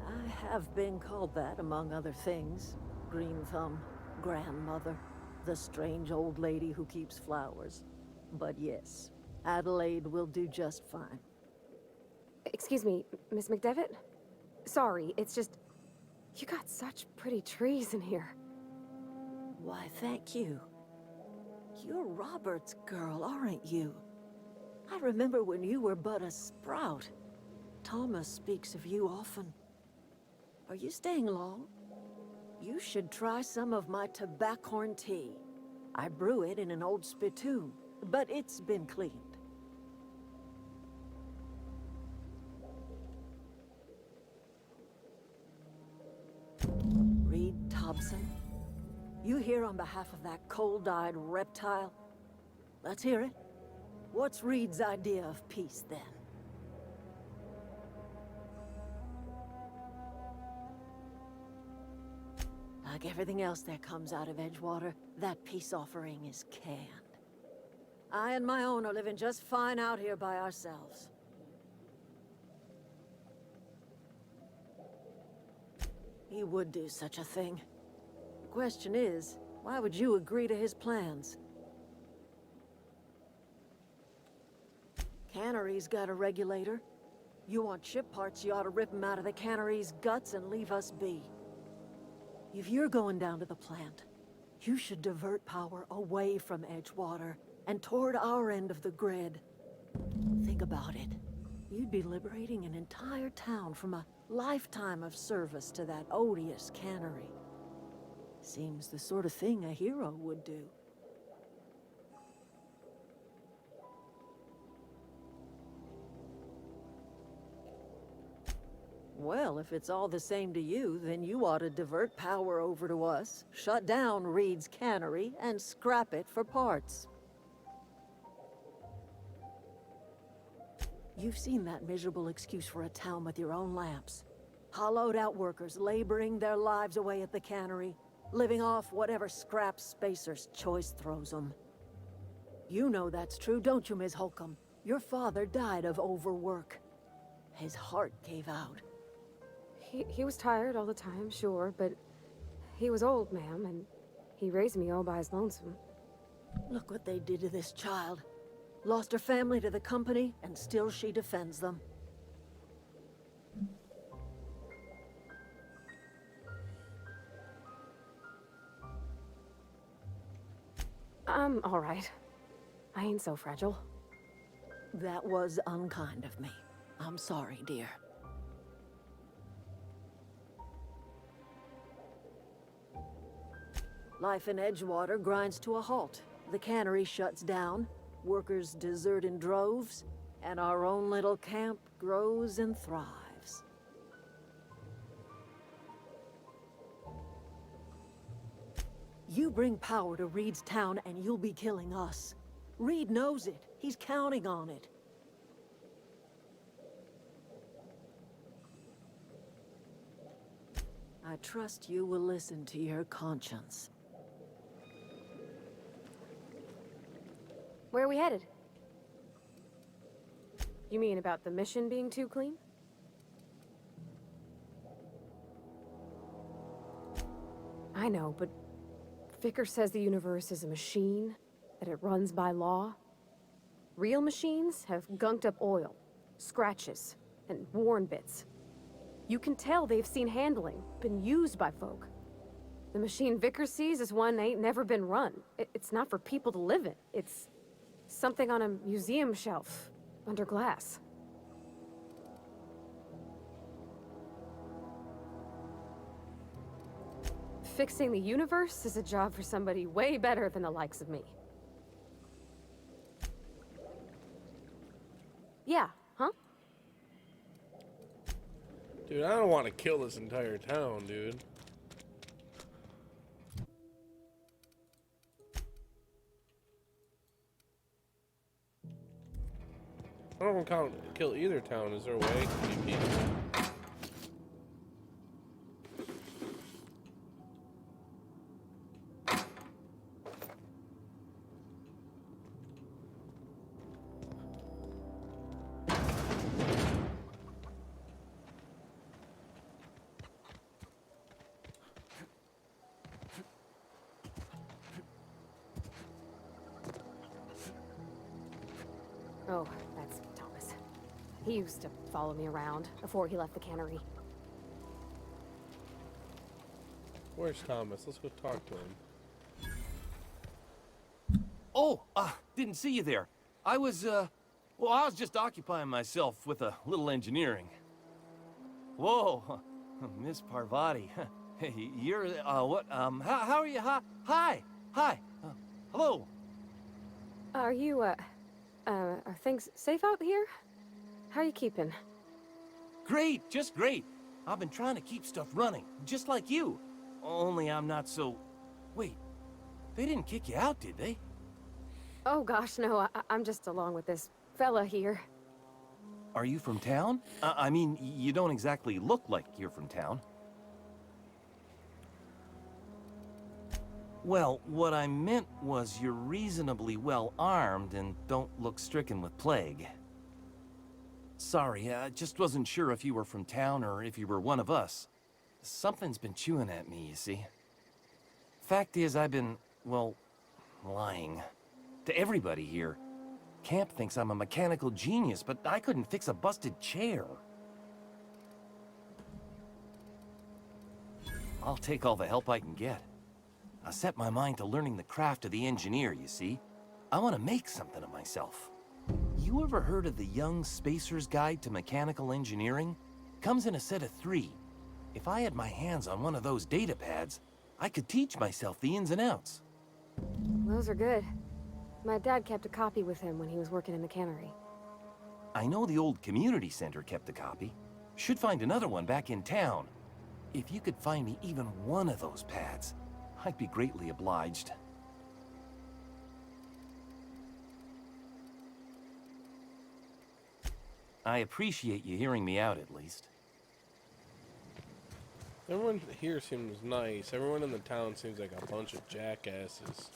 I have been called that, among other things. Green Thumb, grandmother, the strange old lady who keeps flowers. But yes, Adelaide will do just fine. Excuse me, Miss McDevitt? Sorry, it's just... You got such pretty trees in here. Why, thank you. You're Robert's girl, aren't you? I remember when you were but a sprout. Thomas speaks of you often. Are you staying long? You should try some of my tobaccorn tea. I brew it in an old spittoon, but it's been cleaned. Reed Thompson? You here on behalf of that cold-eyed reptile? Let's hear it. What's Reed's idea of peace, then? Like everything else that comes out of Edgewater, that peace offering is canned. I and my own are living just fine out here by ourselves. He would do such a thing. The question is, why would you agree to his plans? Cannery's got a regulator. You want ship parts, you ought to rip them out of the cannery's guts and leave us be. If you're going down to the plant, you should divert power away from Edgewater and toward our end of the grid. Think about it. You'd be liberating an entire town from a lifetime of service to that odious cannery. Seems the sort of thing a hero would do. Well, if it's all the same to you, then you ought to divert power over to us, shut down Reed's cannery, and scrap it for parts. You've seen that miserable excuse for a town with your own lamps. Hollowed out workers laboring their lives away at the cannery, living off whatever scrap Spacer's choice throws them. You know that's true, don't you, Ms. Holcomb? Your father died of overwork. His heart gave out. He was tired all the time, sure, but he was old, ma'am, and He raised me all by his lonesome. Look what they did to this child. Lost her family to the company, and still she defends them. I'm all right. I ain't so fragile. That was unkind of me. I'm sorry, dear. Life in Edgewater grinds to a halt. The cannery shuts down, workers desert in droves, and our own little camp grows and thrives. You bring power to Reed's town and you'll be killing us. Reed knows it. He's counting on it. I trust you will listen to your conscience. Where are we headed? You mean about the mission being too clean? I know, but Vicker says the universe is a machine, that it runs by law. Real machines have gunked up oil, scratches, and worn bits. You can tell they've seen handling, been used by folk. The machine Vicker sees is one that ain't never been run. It's not for people to live in. It's something on a museum shelf, under glass. Fixing the universe is a job for somebody way better than the likes of me. Yeah, huh? Dude, I don't want to kill this entire town, dude. I don't want to kill either town. Is there a way to be peaceful? Oh, that's Thomas. He used to follow me around before he left the cannery. Where's Thomas? Let's go talk to him. Oh, didn't see you there. I was just occupying myself with a little engineering. Whoa, Miss Parvati. Hey, you're, what, how are you? Hi, hello. Are you, are things safe out here? How are you keeping? Great, just great. I've been trying to keep stuff running, just like you. Only I'm not so... Wait, they didn't kick you out, did they? Oh gosh, no, I'm just along with this fella here. Are you from town? I mean, you don't exactly look like you're from town. Well, what I meant was you're reasonably well armed and don't look stricken with plague. Sorry, I just wasn't sure if you were from town or if you were one of us. Something's been chewing at me, you see. Fact is, I've been, well, lying. To everybody here. Camp thinks I'm a mechanical genius, but I couldn't fix a busted chair. I'll take all the help I can get. I set my mind to learning the craft of the engineer, you see. I want to make something of myself. You ever heard of the Young Spacer's Guide to Mechanical Engineering? Comes in a set of 3. If I had my hands on one of those data pads, I could teach myself the ins and outs. Those are good. My dad kept a copy with him when he was working in the cannery. I know the old community center kept a copy. Should find another one back in town. If you could find me even one of those pads, I'd be greatly obliged. I appreciate you hearing me out, at least. Everyone here seems nice. Everyone in the town seems like a bunch of jackasses.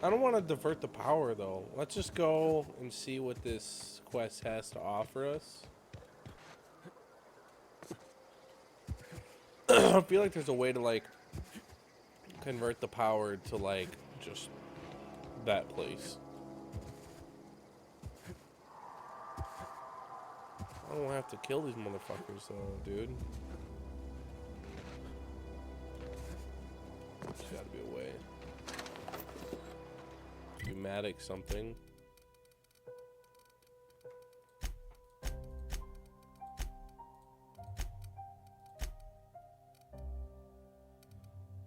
I don't want to divert the power, though. Let's just go and see what this quest has to offer us. I feel like there's a way to, like, convert the power to, like, just that place. I don't have to kill these motherfuckers, though, dude. There's gotta be a way. Pneumatic something.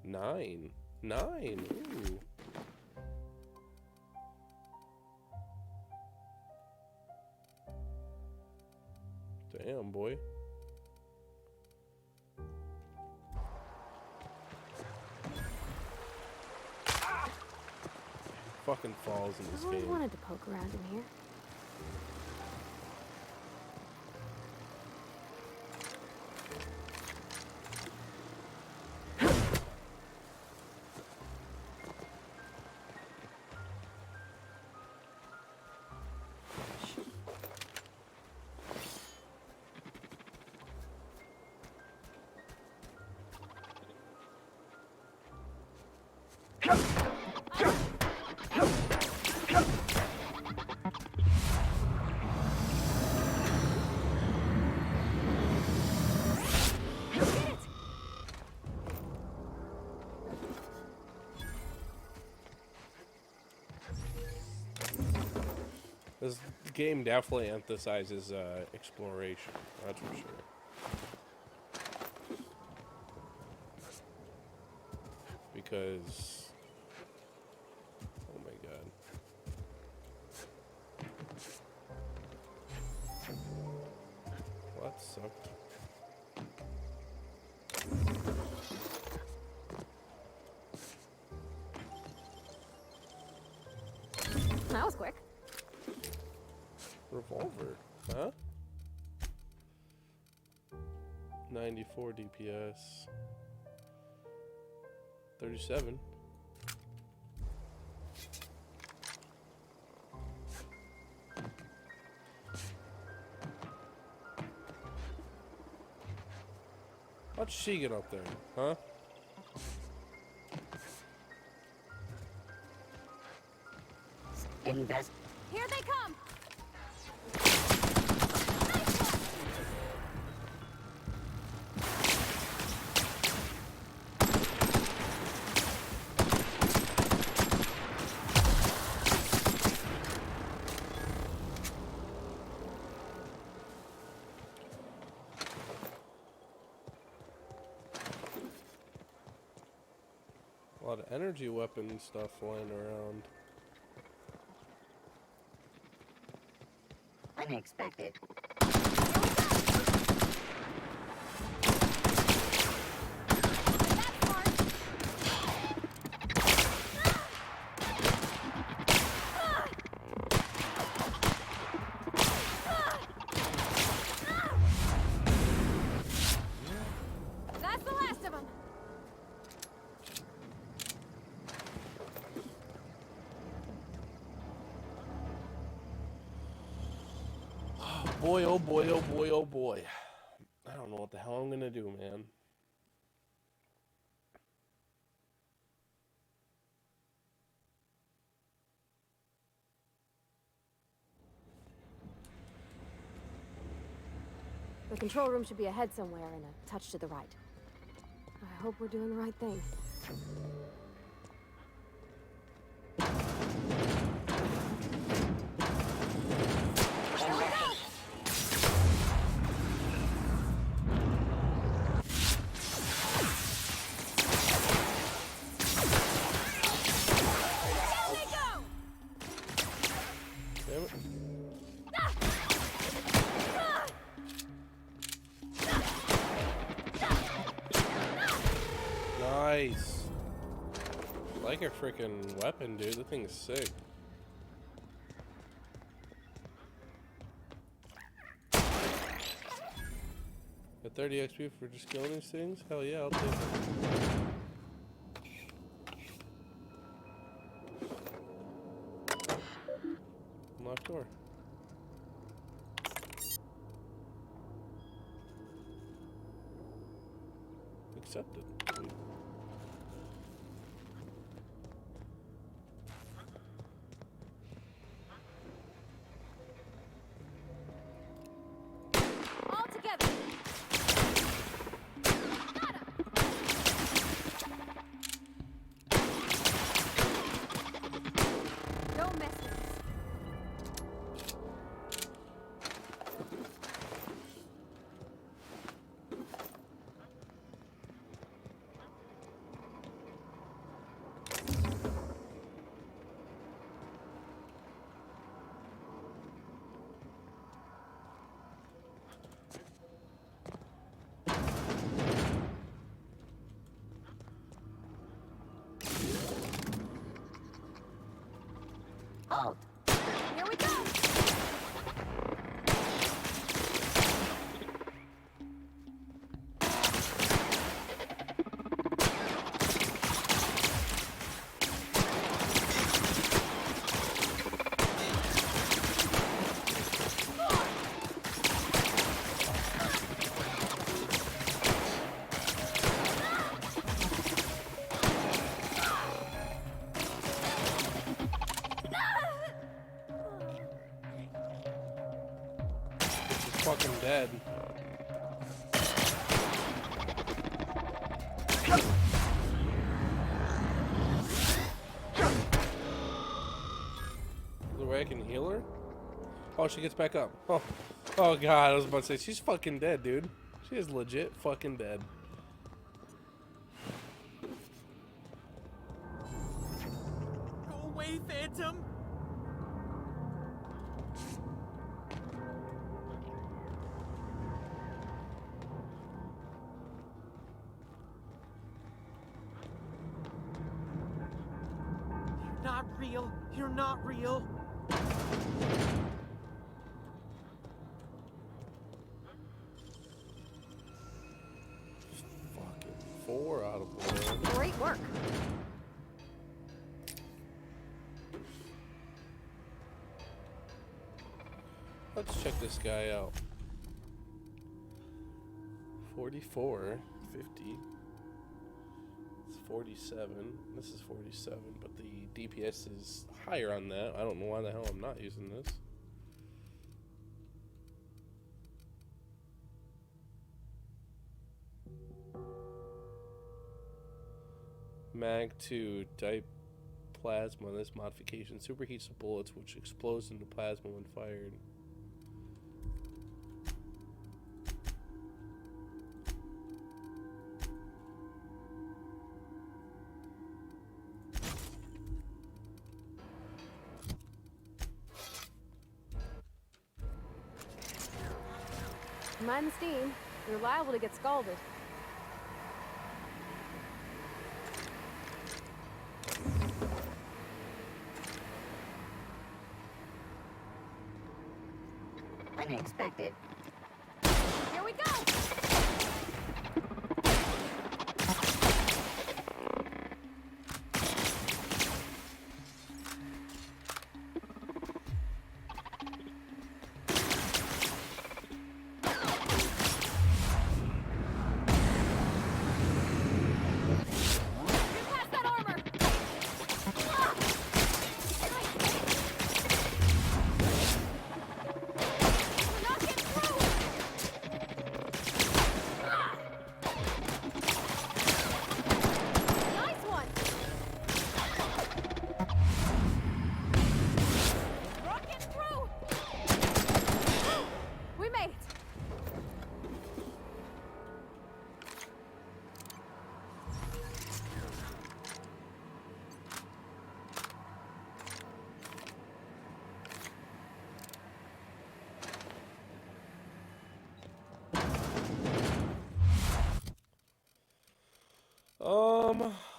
Nine. Ooh. Damn, boy. Fucking falls in this I've always game. wanted to poke around in here. This game definitely emphasizes exploration, that's for sure. Because, oh my god. What sucked? That was quick. Revolver, huh? 94 DPS. 37. How'd she get up there, huh? Invest. Here they come! A lot of energy weapon stuff flying around. Unexpected. That's the last of them. Boy, oh boy, oh boy, oh boy. I don't know what the hell I'm gonna do, man. The control room should be ahead somewhere and a touch to the right. I hope we're doing the right thing. Damn it. Nice. I like her freaking weapon, dude. The thing is sick. Got 30 XP for just killing these things? Hell yeah, I'll take it. Door. Accepted. Sweet. All together. Don't mess with us. Halt. Here we go. She's fucking dead. Is there a way I can heal her? Oh, she gets back up. Oh, oh god, I was about to say she's fucking dead, dude. She is legit fucking dead. Go away, Phantom! You're not real. You're not real. Fucking 4 out of 1. Great work. Let's check this guy out. 44, 50. It's 47. This is 47, but the DPS is higher on that. I don't know why the hell I'm not using this. Mag 2 type plasma. This modification superheats the bullets, which explodes into plasma when fired. Mind the steam. You're liable to get scalded. Unexpected. Here we go. Get past that armor. Ah! We're not getting through. Ah! Nice one. We're not getting through. We made it.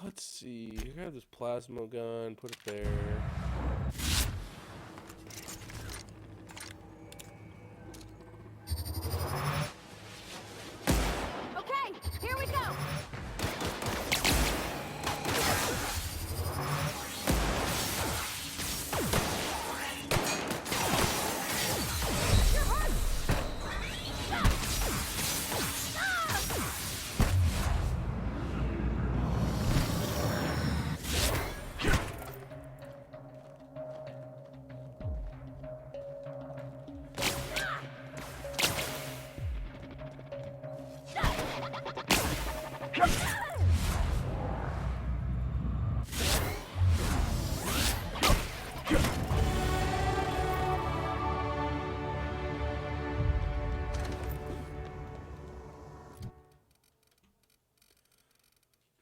Let's see. Grab this plasma gun, put it there. Okay, here we go.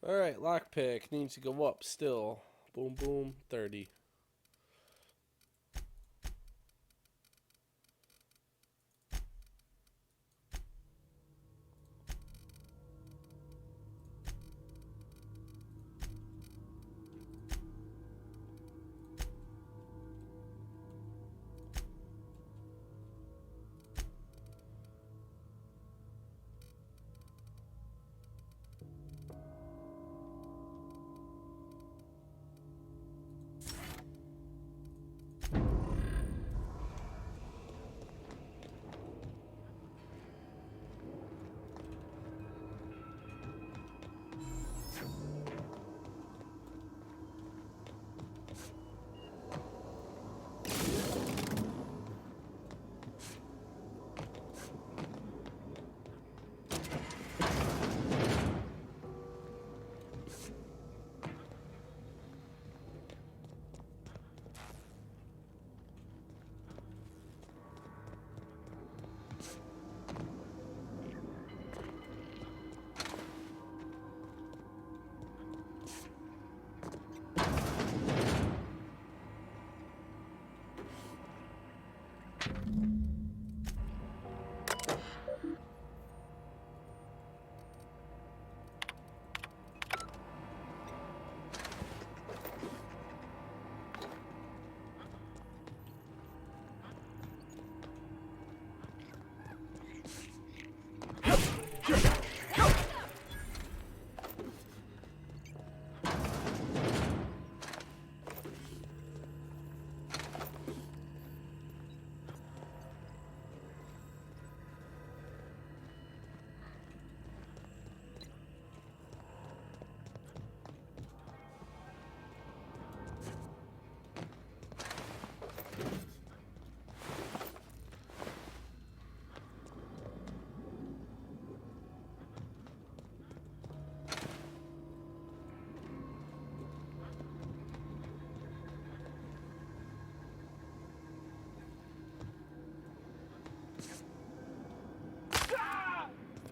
Alright, lockpick needs to go up still. Boom, boom, 30.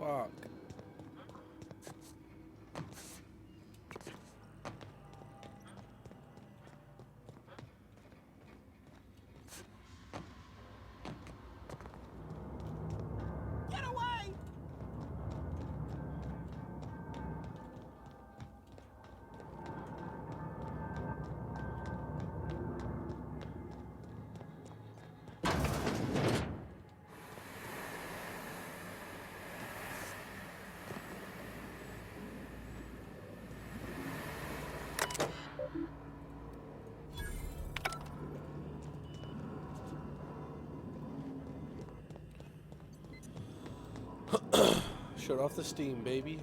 Fuck. Get away! Shut off the steam, baby.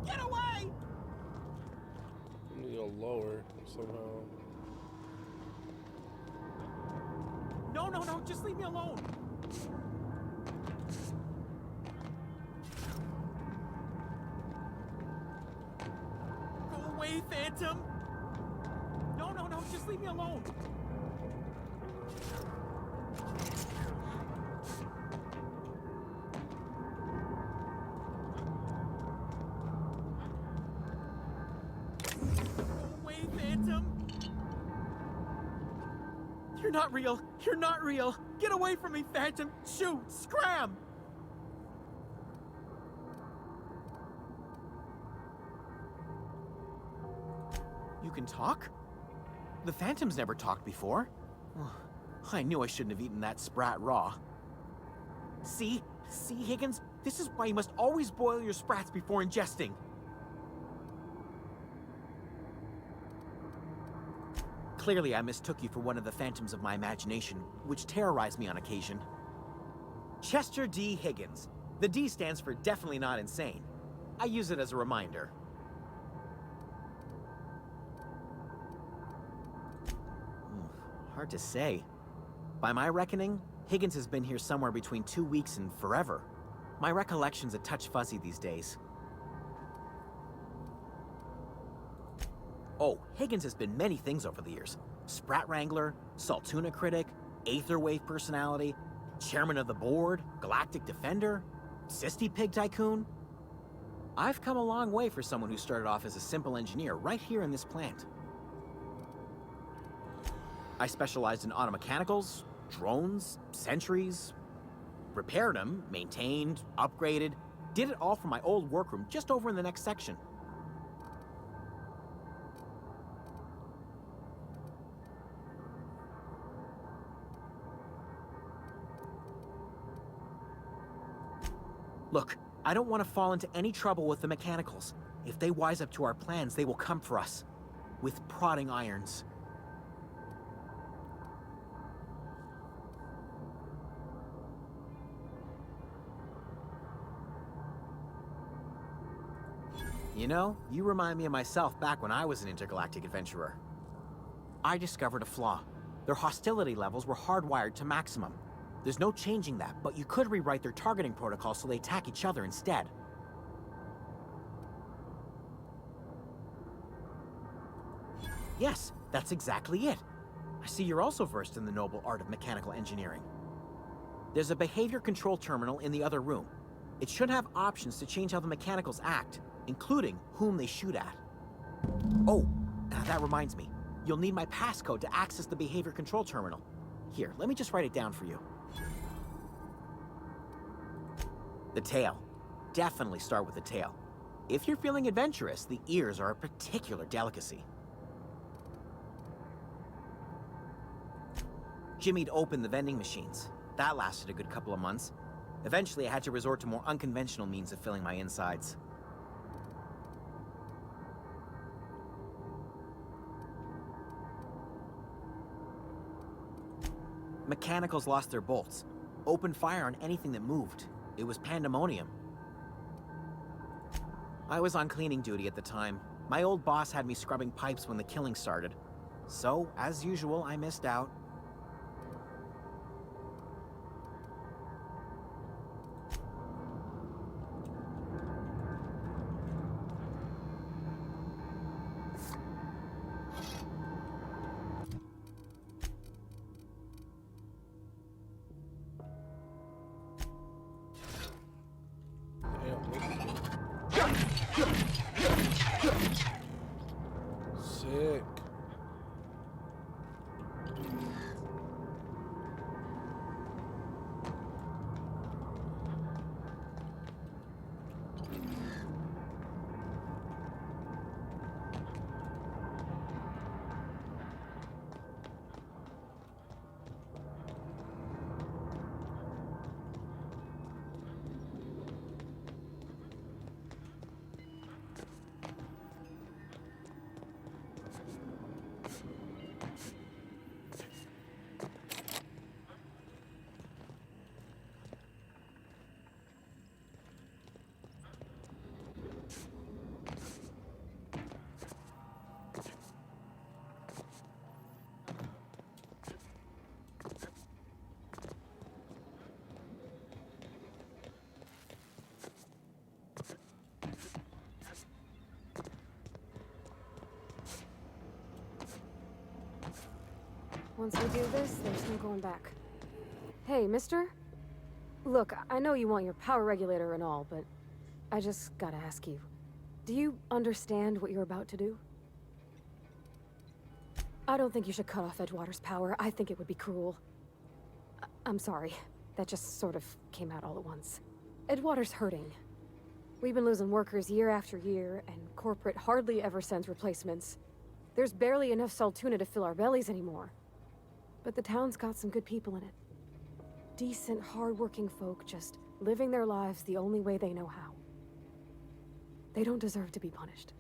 Get away! Let me go lower somehow. No, no, no, just leave me alone. Go away, Phantom. No, no, no, just leave me alone. Go away, Phantom. You're not real. You're not real. Get away from me, Phantom. Shoot, scram. You can talk? The Phantom's never talked before. I knew I shouldn't have eaten that sprat raw. See? See, Higgins? This is why you must always boil your sprats before ingesting. Clearly, I mistook you for one of the phantoms of my imagination, which terrorized me on occasion. Chester D. Higgins. The D stands for definitely not insane. I use it as a reminder. Hard to say. By my reckoning, Higgins has been here somewhere between 2 weeks and forever. My recollection's a touch fuzzy these days. Oh, Higgins has been many things over the years. Sprat Wrangler, Saltuna Critic, Aetherwave Personality, Chairman of the Board, Galactic Defender, Sisty Pig Tycoon. I've come a long way for someone who started off as a simple engineer right here in this plant. I specialized in automechanicals, drones, sentries, repaired them, maintained, upgraded, did it all from my old workroom just over in the next section. Look, I don't want to fall into any trouble with the mechanicals. If they wise up to our plans, they will come for us. With prodding irons. You know, you remind me of myself back when I was an intergalactic adventurer. I discovered a flaw. Their hostility levels were hardwired to maximum. There's no changing that, but you could rewrite their targeting protocol so they attack each other instead. Yes, that's exactly it. I see you're also versed in the noble art of mechanical engineering. There's a behavior control terminal in the other room. It should have options to change how the mechanicals act, including whom they shoot at. Oh, that reminds me. You'll need my passcode to access the behavior control terminal. Here, let me just write it down for you. The tail. Definitely start with the tail. If you're feeling adventurous, the ears are a particular delicacy. Jimmy'd opened the vending machines. That lasted a good couple of months. Eventually, I had to resort to more unconventional means of filling my insides. Mechanicals lost their bolts. Opened fire on anything that moved. It was pandemonium. I was on cleaning duty at the time. My old boss had me scrubbing pipes when the killing started. So, as usual, I missed out. Sick. Once we do this, there's no going back. Hey, mister? Look, I know you want your power regulator and all, but I just gotta ask you. Do you understand what you're about to do? I don't think you should cut off Edgewater's power. I think it would be cruel. I'm sorry. That just sort of came out all at once. Edgewater's hurting. We've been losing workers year after year, and corporate hardly ever sends replacements. There's barely enough Saltuna to fill our bellies anymore. But the town's got some good people in it. Decent, hard-working folk just living their lives the only way they know how. They don't deserve to be punished.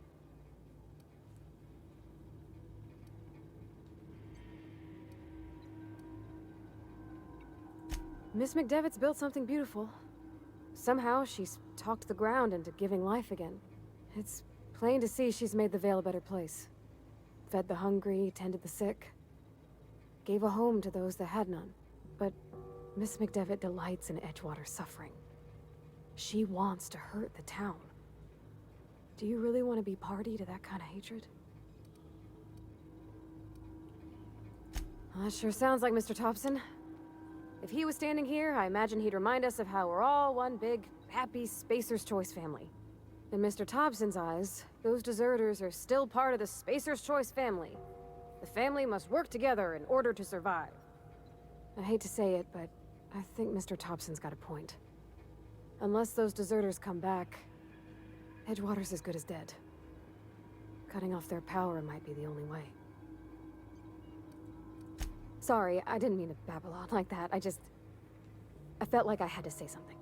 Miss McDevitt's built something beautiful. Somehow, she's talked the ground into giving life again. It's plain to see she's made the Vale a better place. Fed the hungry, tended the sick. Gave a home to those that had none. but Miss McDevitt delights in Edgewater's suffering. She wants to hurt the town. Do you really want to be party to that kind of hatred? Well, that sure sounds like Mr. Thompson. If he was standing here, I imagine he'd remind us of how we're all one big, happy Spacer's Choice family. In Mr. Thompson's eyes, those deserters are still part of the Spacer's Choice family. The family must work together in order to survive. I hate to say it, but I think Mr. Thompson's got a point. Unless those deserters come back, Edgewater's as good as dead. Cutting off their power might be the only way. Sorry, I didn't mean to babble on like that. I felt like I had to say something.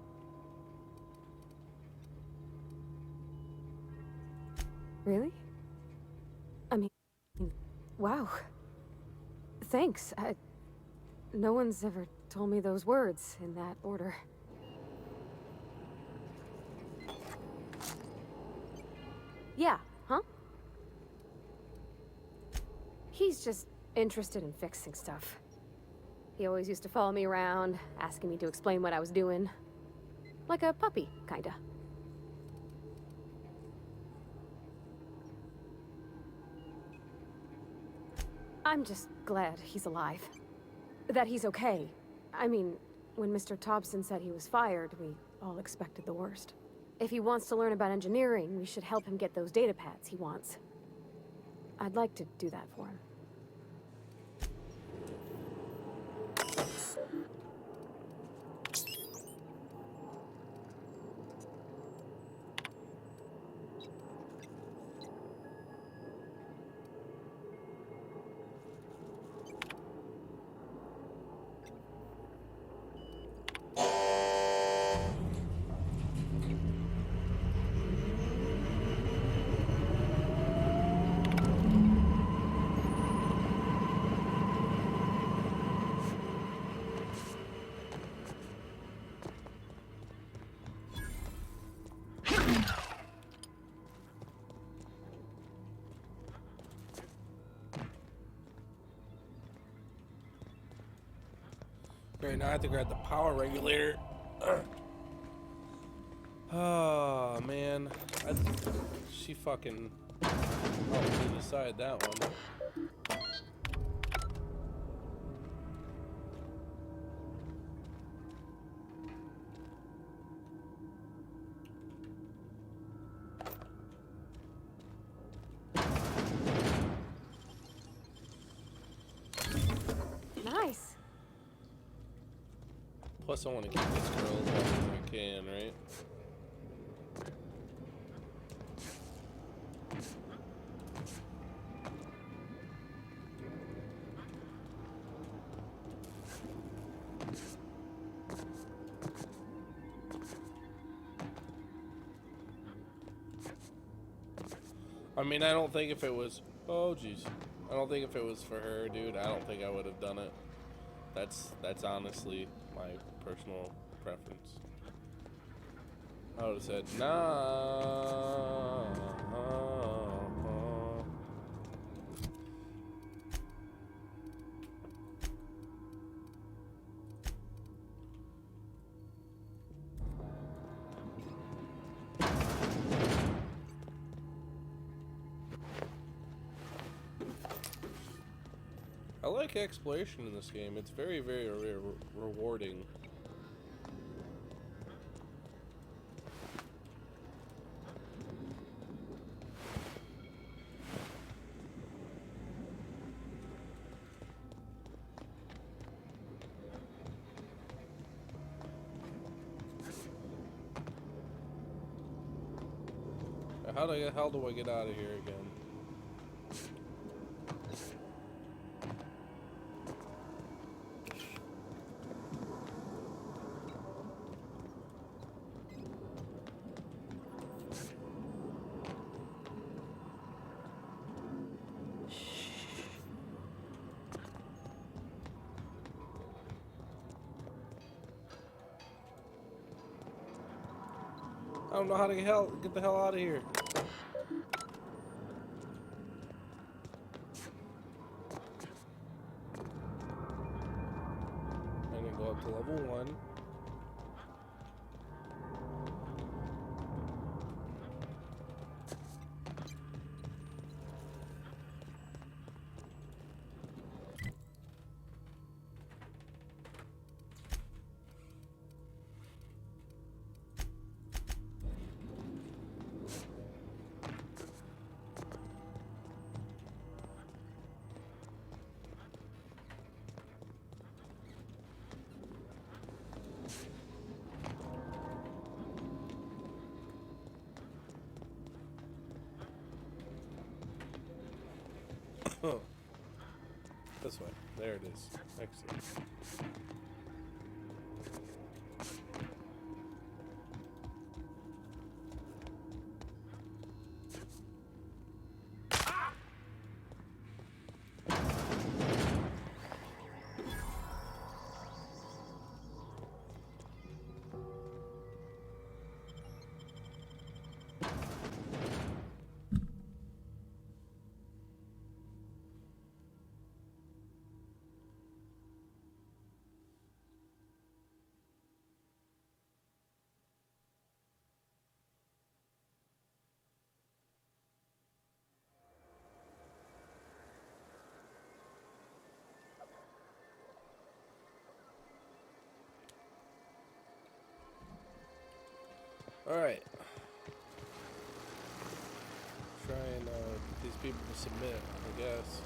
Really? I mean, wow. Thanks. No one's ever told me those words in that order. Yeah, huh? He's just interested in fixing stuff. He always used to follow me around, asking me to explain what I was doing. Like a puppy, kinda. I'm just glad he's alive. That he's okay. I mean, when Mr. Thompson said he was fired, we all expected the worst. If he wants to learn about engineering, we should help him get those data pads he wants. I'd like to do that for him. Right now I have to grab the power regulator. Oh man, she fucking helped me decide that one. Nice. Plus, I want to keep this girl as long as I can, right? I mean, I don't think if it was... Oh, jeez. I don't think if it was for her, dude, I don't think I would have done it. That's honestly my personal preference. I would have said, nah. I like exploration in this game. It's very, very rewarding. How the hell do I get out of here again? I don't know how to get the hell out of here. And up to level 1. Oh, this way. There it is. Excellent. Alright. Try and get these people to submit, I guess.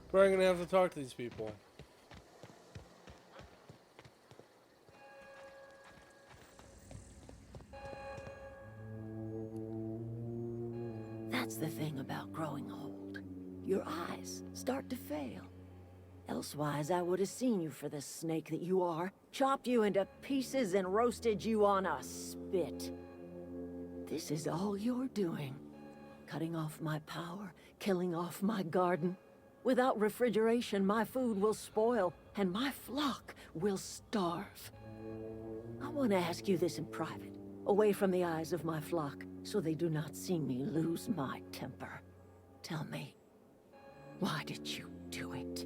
Probably gonna have to talk to these people. That's the thing about growing old. Your eyes start to fail. Elsewise, I would have seen you for the snake that you are, chopped you into pieces and roasted you on a spit. This is all you're doing. Cutting off my power, killing off my garden. Without refrigeration, my food will spoil, and my flock will starve. I want to ask you this in private, away from the eyes of my flock, so they do not see me lose my temper. Tell me, why did you do it?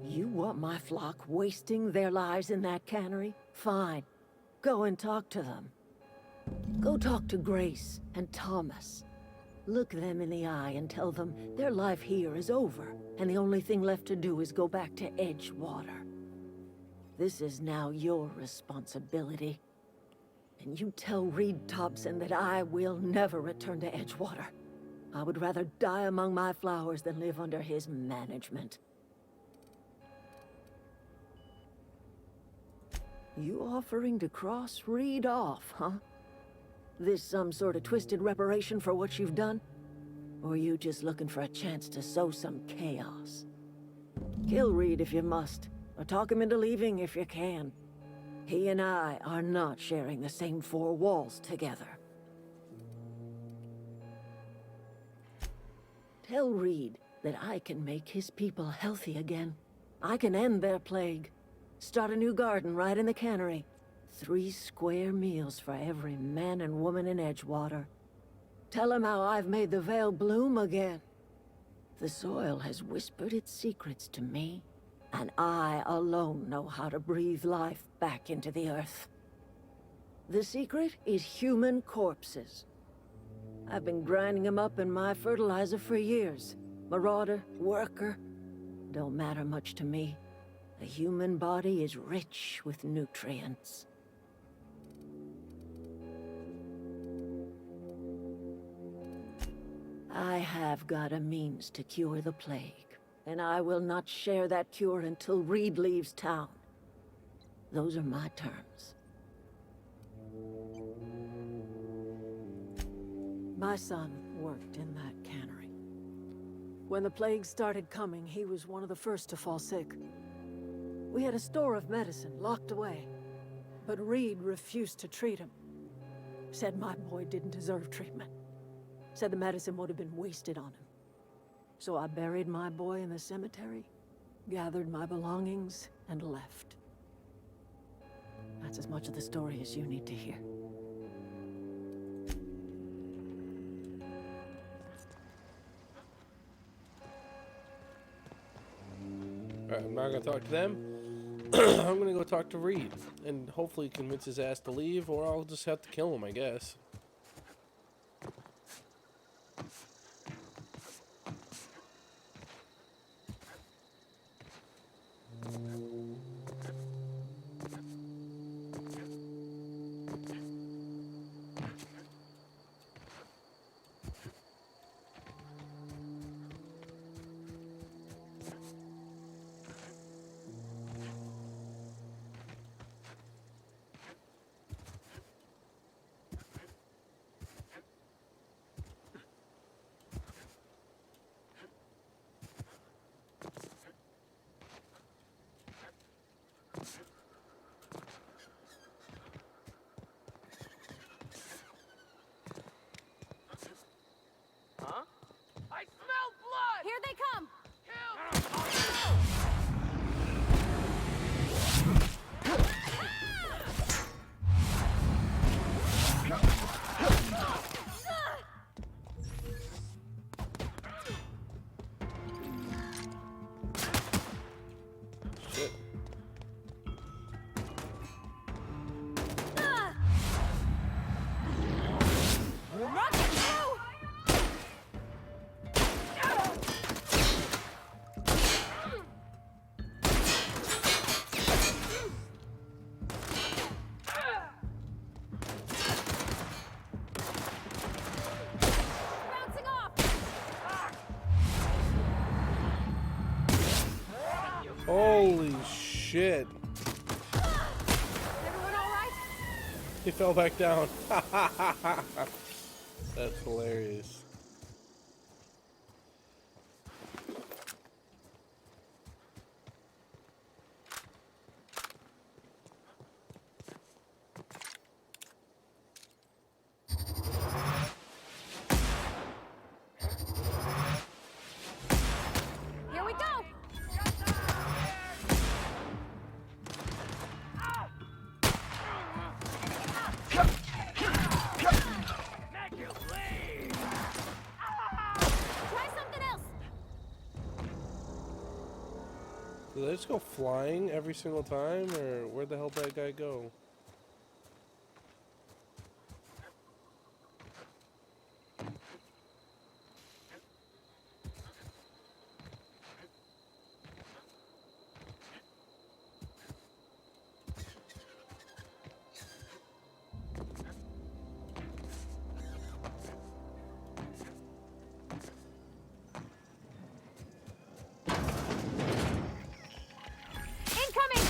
You want my flock wasting their lives in that cannery? Fine. Go and talk to them. Go talk to Grace and Thomas. Look them in the eye and tell them their life here is over, and the only thing left to do is go back to Edgewater. This is now your responsibility. And you tell Reed Thompson that I will never return to Edgewater. I would rather die among my flowers than live under his management. You offering to cross Reed off, huh? This some sort of twisted reparation for what you've done? Or you just looking for a chance to sow some chaos? Kill Reed if you must, or talk him into leaving if you can. He and I are not sharing the same four walls together. Tell Reed that I can make his people healthy again. I can end their plague. Start a new garden right in the cannery. 3 square meals for every man and woman in Edgewater. Tell him how I've made the Vale bloom again. The soil has whispered its secrets to me, and I alone know how to breathe life back into the earth. The secret is human corpses. I've been grinding them up in my fertilizer for years. Marauder, worker, don't matter much to me. The human body is rich with nutrients. I have got a means to cure the plague, and I will not share that cure until Reed leaves town. Those are my terms. My son worked in that cannery. When the plague started coming, he was one of the first to fall sick. We had a store of medicine locked away, but Reed refused to treat him. Said my boy didn't deserve treatment. Said the medicine would have been wasted on him. So I buried my boy in the cemetery, gathered my belongings, and left. That's as much of the story as you need to hear. Alright, I'm not gonna talk to them. I'm gonna go talk to Reed and hopefully convince his ass to leave, or I'll just have to kill him, I guess. Here they come! Shit. Holy shit. Everyone all right? He fell back down. That's hilarious. Here we go! Try something else! Did they just go flying every single time, or where'd the hell did that guy go? Incoming!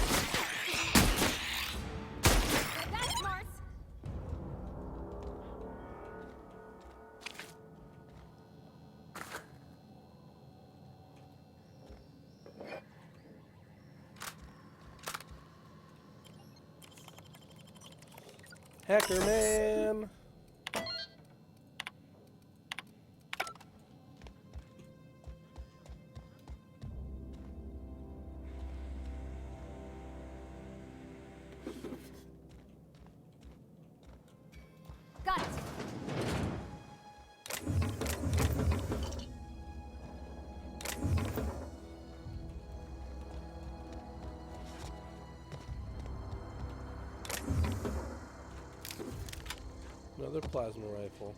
That's smart! Hacker man! Another plasma rifle.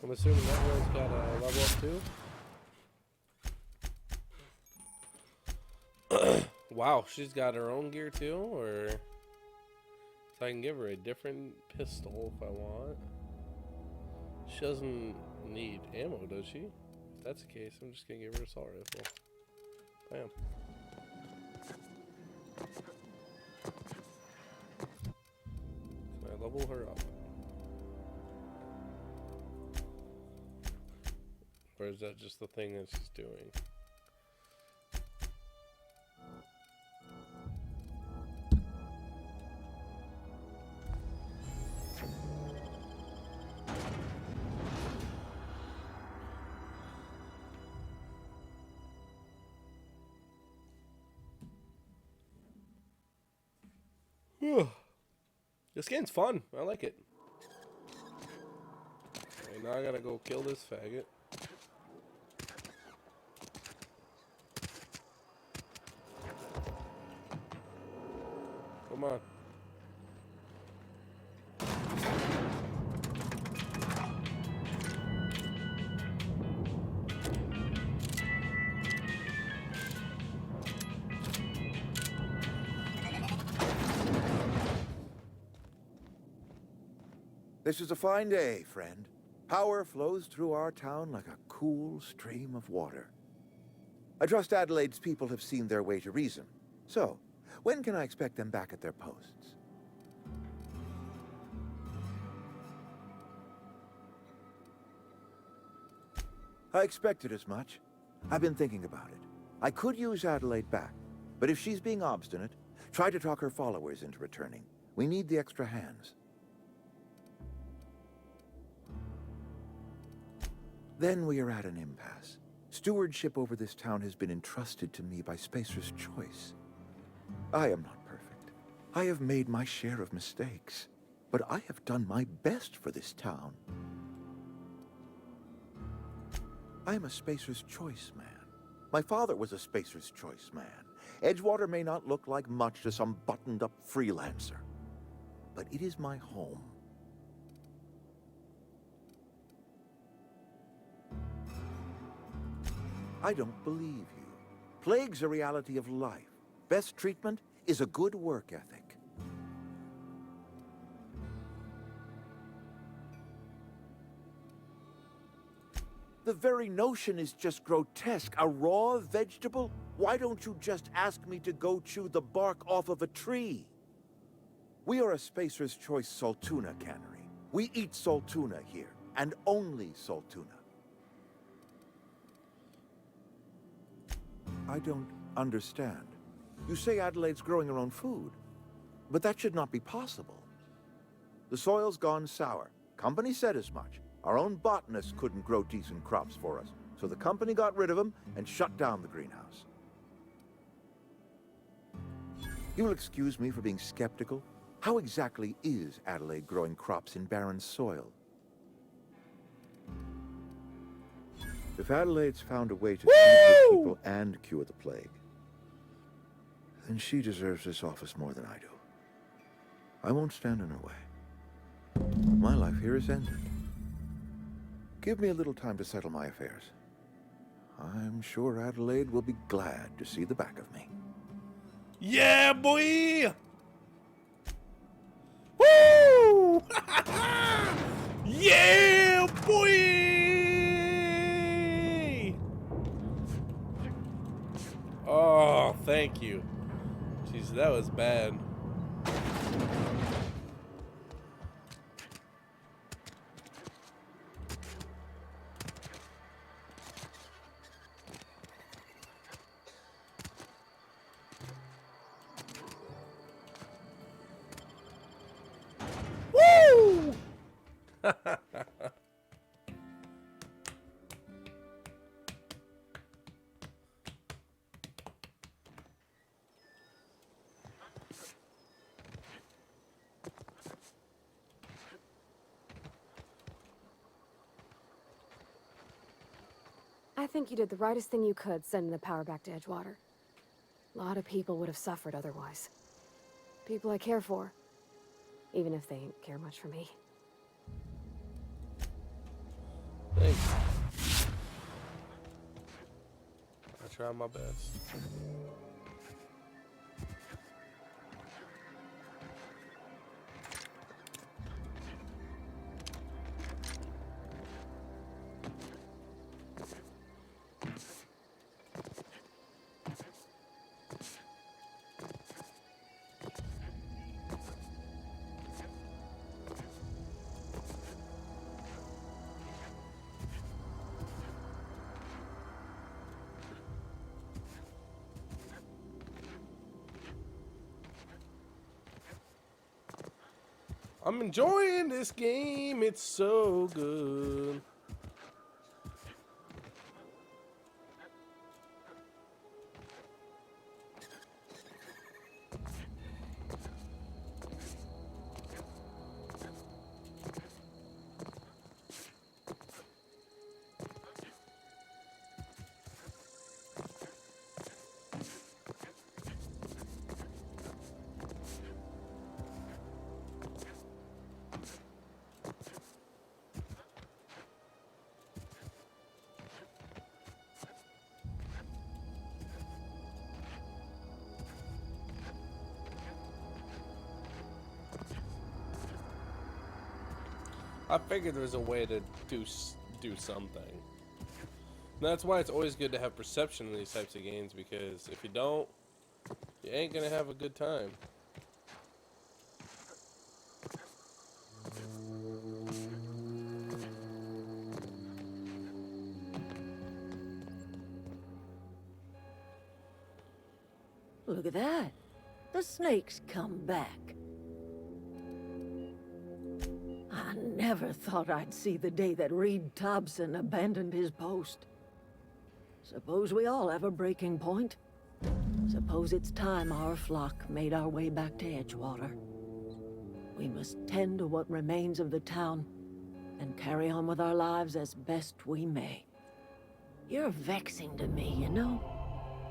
I'm assuming that one's got a level up too. Wow, she's got her own gear too, or so I can give her a different pistol if I want. She doesn't need ammo, does she? If that's the case, I'm just gonna give her an assault rifle. Bam. Can I level her up? Or is that just the thing that she's doing? This game's fun. I like it. Okay, now I gotta go kill this faggot. Come on. This is a fine day, friend. Power flows through our town like a cool stream of water. I trust Adelaide's people have seen their way to reason. So, when can I expect them back at their posts? I expected as much. I've been thinking about it. I could use Adelaide back, but if she's being obstinate, try to talk her followers into returning. We need the extra hands. Then we are at an impasse. Stewardship over this town has been entrusted to me by Spacer's Choice. I am not perfect. I have made my share of mistakes, but I have done my best for this town. I am a Spacer's Choice man. My father was a Spacer's Choice man. Edgewater may not look like much to some buttoned-up freelancer, but it is my home. I don't believe you. Plague's a reality of life. Best treatment is a good work ethic. The very notion is just grotesque. A raw vegetable? Why don't you just ask me to go chew the bark off of a tree? We are a Spacer's Choice Saltuna cannery. We eat saltuna here, and only saltuna. I don't understand. You say Adelaide's growing her own food, but that should not be possible. The soil's gone sour. Company said as much. Our own botanists couldn't grow decent crops for us, so the company got rid of them and shut down the greenhouse. You'll excuse me for being skeptical. How exactly is Adelaide growing crops in barren soil? If Adelaide's found a way to feed the people and cure the plague, then she deserves this office more than I do. I won't stand in her way. My life here is ended. Give me a little time to settle my affairs. I'm sure Adelaide will be glad to see the back of me. Yeah, boy! Woo! Yeah, boy! Oh, thank you. Jeez, that was bad. Woo! I think you did the rightest thing you could, sending the power back to Edgewater. A lot of people would have suffered otherwise. people I care for. Even if they ain't care much for me. Thanks. I try my best. I'm enjoying this game. It's so good. I figured there was a way to do something. And that's why it's always good to have perception in these types of games, because if you don't, you ain't gonna have a good time. Look at that. The snake's come back. I never thought I'd see the day that Reed Thompson abandoned his post. Suppose we all have a breaking point. Suppose it's time our flock made our way back to Edgewater. We must tend to what remains of the town and carry on with our lives as best we may. You're vexing to me, you know?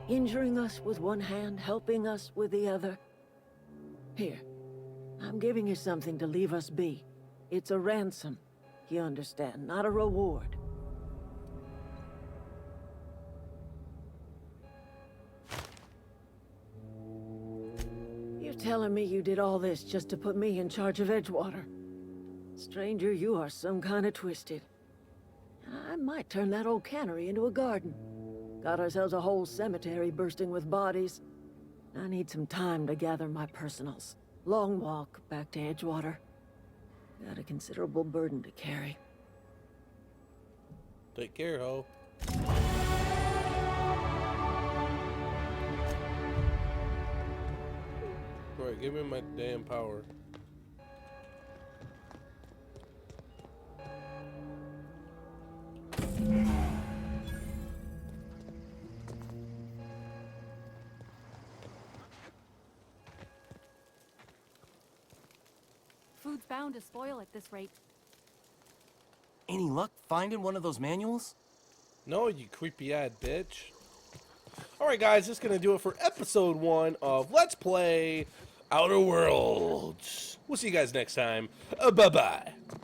Injuring us with one hand, helping us with the other. Here, I'm giving you something to leave us be. It's a ransom, you understand, not a reward. You're telling me you did all this just to put me in charge of Edgewater? Stranger, you are some kind of twisted. I might turn that old cannery into a garden. Got ourselves a whole cemetery bursting with bodies. I need some time to gather my personals. Long walk back to Edgewater. Got a considerable burden to carry. Take care, ho. Alright, give me my damn power. Food's bound to spoil at this rate. Any luck finding one of those manuals? No, you creepy-eyed bitch. Alright, guys, that's going to do it for episode 1 of Let's Play Outer Worlds. We'll see you guys next time. Bye-bye.